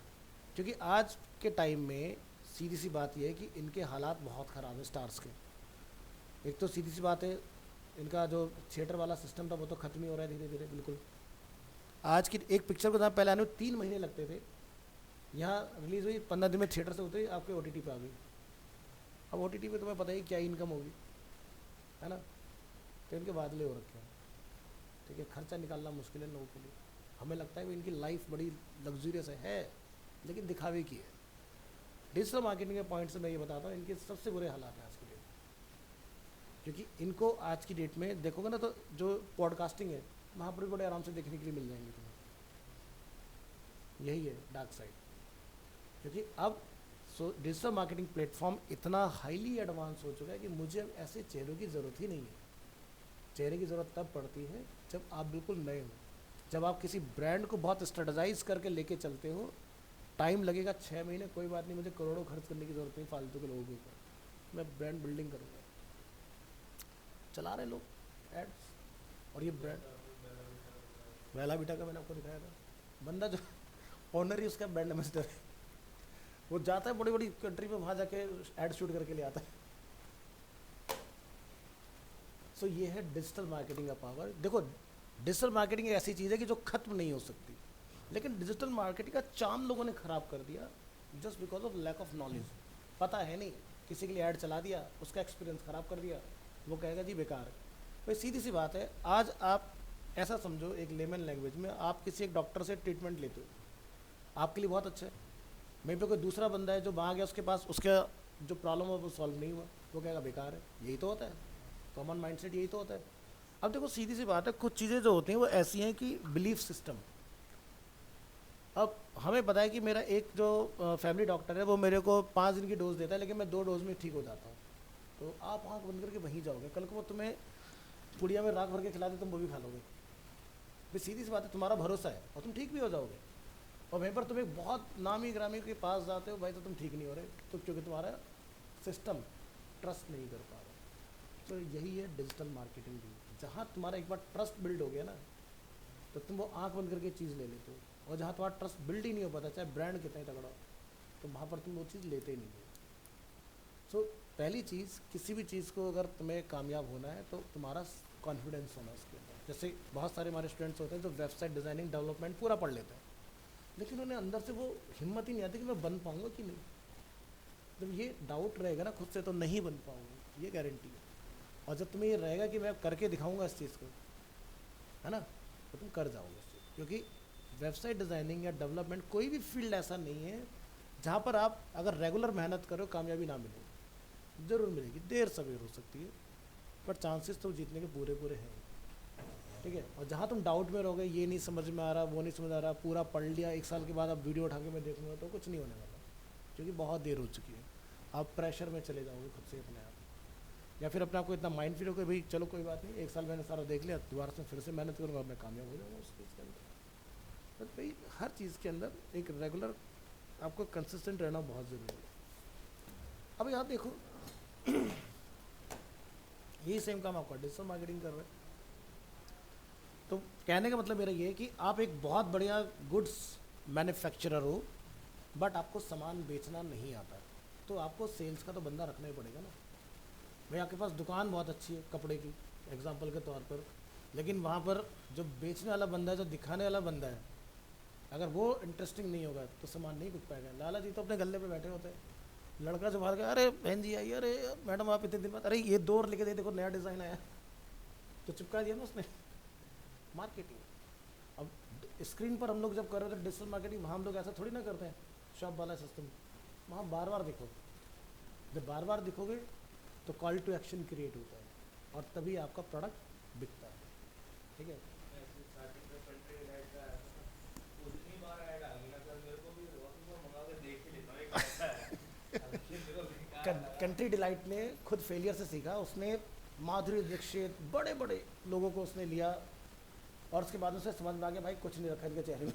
क्योंकि आज के टाइम में सीधी सी बात ये है कि इनके हालात बहुत ख़राब है स्टार्स के। एक तो सीधी सी बात है, इनका जो थिएटर वाला सिस्टम था वो तो ख़त्म ही हो रहा है धीरे धीरे बिल्कुल। आज की एक पिक्चर को जहाँ पहले आने में 3 महीने लगते थे, यहाँ रिलीज़ हुई 15 दिन में थिएटर से होते ही आपके OTT पे आ गई। अब OTT पे तुम्हें पता ही क्या इनकम होगी, है ना। तो इनके बादले हो रखे हैं, ठीक है, खर्चा निकालना मुश्किल है लोगों के लिए। हमें लगता है कि इनकी लाइफ बड़ी लग्जूरियस है, लेकिन दिखावे की है। डिजिटल मार्केटिंग के पॉइंट से मैं ये बताता हूँ, इनके सबसे बुरे हालात हैं आज की डेट, क्योंकि इनको आज की डेट में देखोगे ना, तो जो पॉडकास्टिंग है वहाँ पर भी बड़े आराम से देखने के लिए मिल जाएंगे तुम्हें। यही है डार्क साइड, क्योंकि अब डिजिटल मार्केटिंग प्लेटफॉर्म इतना हाईली एडवांस हो चुका है कि मुझे अब ऐसे चेहरों की ज़रूरत ही नहीं है। चेहरे की ज़रूरत तब पड़ती है जब आप बिल्कुल नए हो, जब आप किसी ब्रांड को बहुत स्ट्रेटजाइज करके लेके चलते हो। टाइम लगेगा 6 महीने, कोई बात नहीं, मुझे करोड़ों खर्च करने की ज़रूरत नहीं फालतू के लोगों के ऊपर, मैं ब्रांड बिल्डिंग करूँगा। चला रहे लोग एड्स, और ये ब्रांड बेला बिटा का मैंने आपको दिखाया था, बंदा जो ऑनर ही उसका ब्रांड एम्बेसडर है, वो जाता है बड़ी बड़ी कंट्री में, वहाँ जाके एड शूट करके ले आता है। सो ये है डिजिटल मार्केटिंग का पावर। देखो, डिजिटल मार्केटिंग एक ऐसी चीज़ है कि जो खत्म नहीं हो सकती, लेकिन डिजिटल मार्केटिंग का चार्म लोगों ने ख़राब कर दिया just because of lack of knowledge. पता है नहीं, किसी के लिए ऐड चला दिया, उसका एक्सपीरियंस ख़राब कर दिया, वो कहेगा जी बेकार है। भाई सीधी सी बात है, आज आप ऐसा समझो, एक लेमन लैंग्वेज में, आप किसी एक डॉक्टर से ट्रीटमेंट लेते हो, आपके लिए बहुत अच्छा है। मेरे पे कोई दूसरा बंदा है जो वहाँ गया, उसके पास उसका जो प्रॉब्लम है वो सॉल्व नहीं हुआ, वो कहेगा बेकार है। यही तो होता है, कॉमन माइंडसेट यही तो होता है। अब देखो सीधी सी बात है, कुछ चीज़ें जो होती हैं वो ऐसी हैं कि बिलीफ सिस्टम। अब हमें पता है कि मेरा एक जो फैमिली डॉक्टर है वो मेरे को 5 दिन की डोज देता है, लेकिन मैं 2 डोज में ठीक हो जाता हूँ। तो आप आँख बंद करके वहीं जाओगे, कल को वो तुम्हें पुड़िया में राख भर के खिला दे, तुम वो भी खा लोगे। भाई सीधी सी बात है, तुम्हारा भरोसा है और तुम ठीक भी हो जाओगे। और वहीं पर तुम एक बहुत नामी ग्रामी के पास जाते हो भाई, तो तुम ठीक नहीं हो रहे, तो क्योंकि तुम्हारा सिस्टम ट्रस्ट नहीं कर पा रहा। तो यही है डिजिटल मार्केटिंग भी, जहाँ तुम्हारा एक बार ट्रस्ट बिल्ड हो गया ना, तो तुम वो आंख बंद करके चीज़ ले लेते हो। और जहाँ तुम्हारा ट्रस्ट बिल्ड ही नहीं हो पाता, चाहे ब्रांड कितना ही तगड़ा हो, तो वहाँ पर तुम वो चीज़ लेते ही नहीं हो। सो पहली चीज़, किसी भी चीज़ को अगर तुम्हें कामयाब होना है तो तुम्हारा कॉन्फिडेंस होना उसके अंदर। जैसे बहुत सारे हमारे स्टूडेंट्स होते हैं जो वेबसाइट डिज़ाइनिंग डेवलपमेंट पूरा पढ़ लेते हैं, लेकिन उन्हें अंदर से वो हिम्मत ही नहीं आती कि मैं बन पाऊँगा कि नहीं। जब ये डाउट रहेगा ना खुद से, तो नहीं बन पाऊँगा, ये गारंटी है। और जब तुम्हें ये रहेगा कि मैं करके दिखाऊंगा इस चीज़ को, है ना, तो तुम कर जाओगे इस चीज़। क्योंकि वेबसाइट डिज़ाइनिंग या डेवलपमेंट कोई भी फील्ड ऐसा नहीं है जहाँ पर आप अगर रेगुलर मेहनत करो कामयाबी ना मिले। ज़रूर मिलेगी, देर सवेर हो सकती है, पर चांसेस तो जीतने के पूरे पूरे हैं, ठीक है। और जहाँ तुम डाउट में रहोगे, ये नहीं समझ में आ रहा, वो नहीं समझ आ रहा, पूरा पढ़ लिया, 1 साल के बाद आप वीडियो उठा के मैं देखूंगा, तो कुछ नहीं होने वाला, क्योंकि बहुत देर हो चुकी है। आप प्रेशर में चले जाओगे खुद से अपने आप, या फिर अपने आप को इतना माइंड फ्री हो कि भाई चलो कोई बात नहीं, 1 साल मैंने सारा देख लिया, दोबारा से फिर से मेहनत करूँगा, मैं कामयाब हो जाऊँगा उस चीज़ के अंदर। बट भाई हर चीज़ के अंदर एक रेगुलर आपको कंसिस्टेंट रहना बहुत ज़रूरी है। अब यहाँ देखो, यही सेम काम आपका डिजिटल मार्केटिंग कर रहे हैं। तो कहने का मतलब मेरा ये है कि आप एक बहुत बढ़िया गुड्स मैन्युफैक्चरर हो, बट आपको सामान बेचना नहीं आता, तो आपको सेल्स का तो बंदा रखना ही पड़ेगा ना। भाई आपके पास दुकान बहुत अच्छी है कपड़े की, एग्जांपल के तौर पर, लेकिन वहाँ पर जो बेचने वाला बंदा है, जो दिखाने वाला बंदा है, अगर वो इंटरेस्टिंग नहीं होगा तो सामान नहीं बिक पाएगा। लाला जी तो अपने गले पे बैठे होते हैं, लड़का जो बाहर गया, अरे बहन जी आई, अरे मैडम आप इतने दिन बाद, अरे ये 2 और लेके दे, देखो नया डिज़ाइन आया, तो चिपका दिया ना उसने। मार्केटिंग। अब स्क्रीन पर हम लोग जब कर रहे थे डिजिटल मार्केटिंग, वहाँ हम लोग ऐसा थोड़ी ना करते हैं शॉप वाला सिस्टम, वहाँ बार बार दिखो, जब बार बार दिखोगे तो कॉल टू एक्शन क्रिएट होता है, और तभी आपका प्रोडक्ट बिकता है। ठीक है। ऐसे स्टार्टिंग में कंट्री डिलाइट का आया था ना, उतनी बार ऐड आ गई ना सर, मेरे को भी वापस मंगा के देख ही लेता हूँ ये कैसा है। अब ये मेरे को बेकार लगा। कंट्री डिलाइट ने खुद फेलियर से सीखा, उसने माधुरी दीक्षित बड़े बड़े लोगों को उसने लिया, और उसके बाद उसे समझ में आ गया भाई कुछ नहीं रखा इनके चेहरे में।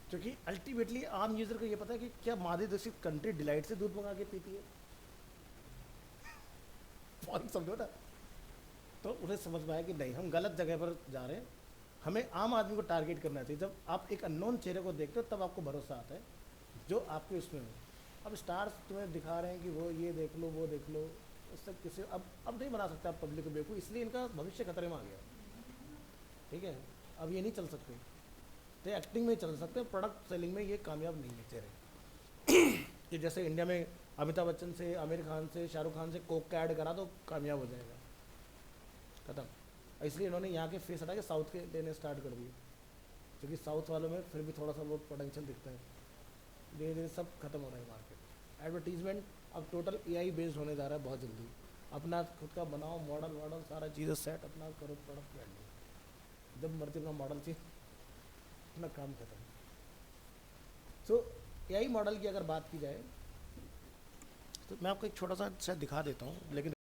क्योंकि अल्टीमेटली आम यूज़र को ये पता है कि क्या माधुरी दीक्षित कंट्री डिलाइट से दूध मंगा के पीती है, पॉइंट समझो ना। तो उन्हें समझ में आया कि नहीं, हम गलत जगह पर जा रहे हैं, हमें आम आदमी को टारगेट करना चाहिए। जब आप एक अननोन चेहरे को देखते हो तब आपको भरोसा आता है जो आपके उसमें हो। अब स्टार्स तुम्हें दिखा रहे हैं कि वो ये देख लो वो देख लो, उससे किसी अब नहीं बना सकते आप पब्लिक को बेवकूफ़, इसलिए इनका भविष्य खतरे में आ गया। ठीक है, अब ये नहीं चल सकते, तो एक्टिंग में चल सकते, प्रोडक्ट सेलिंग में ये कामयाब नहीं है चेहरे। कि जैसे इंडिया में अमिताभ बच्चन से, आमिर खान से, शाहरुख खान से कोक का ऐड करा तो कामयाब हो जाएगा, खत्म। इसलिए इन्होंने यहाँ के फेस हटा के साउथ के लेने स्टार्ट कर दिए, क्योंकि साउथ वालों में फिर भी थोड़ा सा वो पोटेंशियल दिखता है। धीरे धीरे सब खत्म हो रहा है मार्केट। एडवर्टीजमेंट अब टोटल एआई बेस्ड होने जा रहा है बहुत जल्दी। अपना खुद का बनाओ मॉडल वॉडल सारा चीज़ें सेट, अपना करो प्रोडक्ट ब्रांडिंग, जब मर्जी अपना मॉडल चाहिए, अपना काम खत्म। सो एआई मॉडल की अगर बात की जाए तो मैं आपको एक छोटा सा शायद दिखा देता हूँ, लेकिन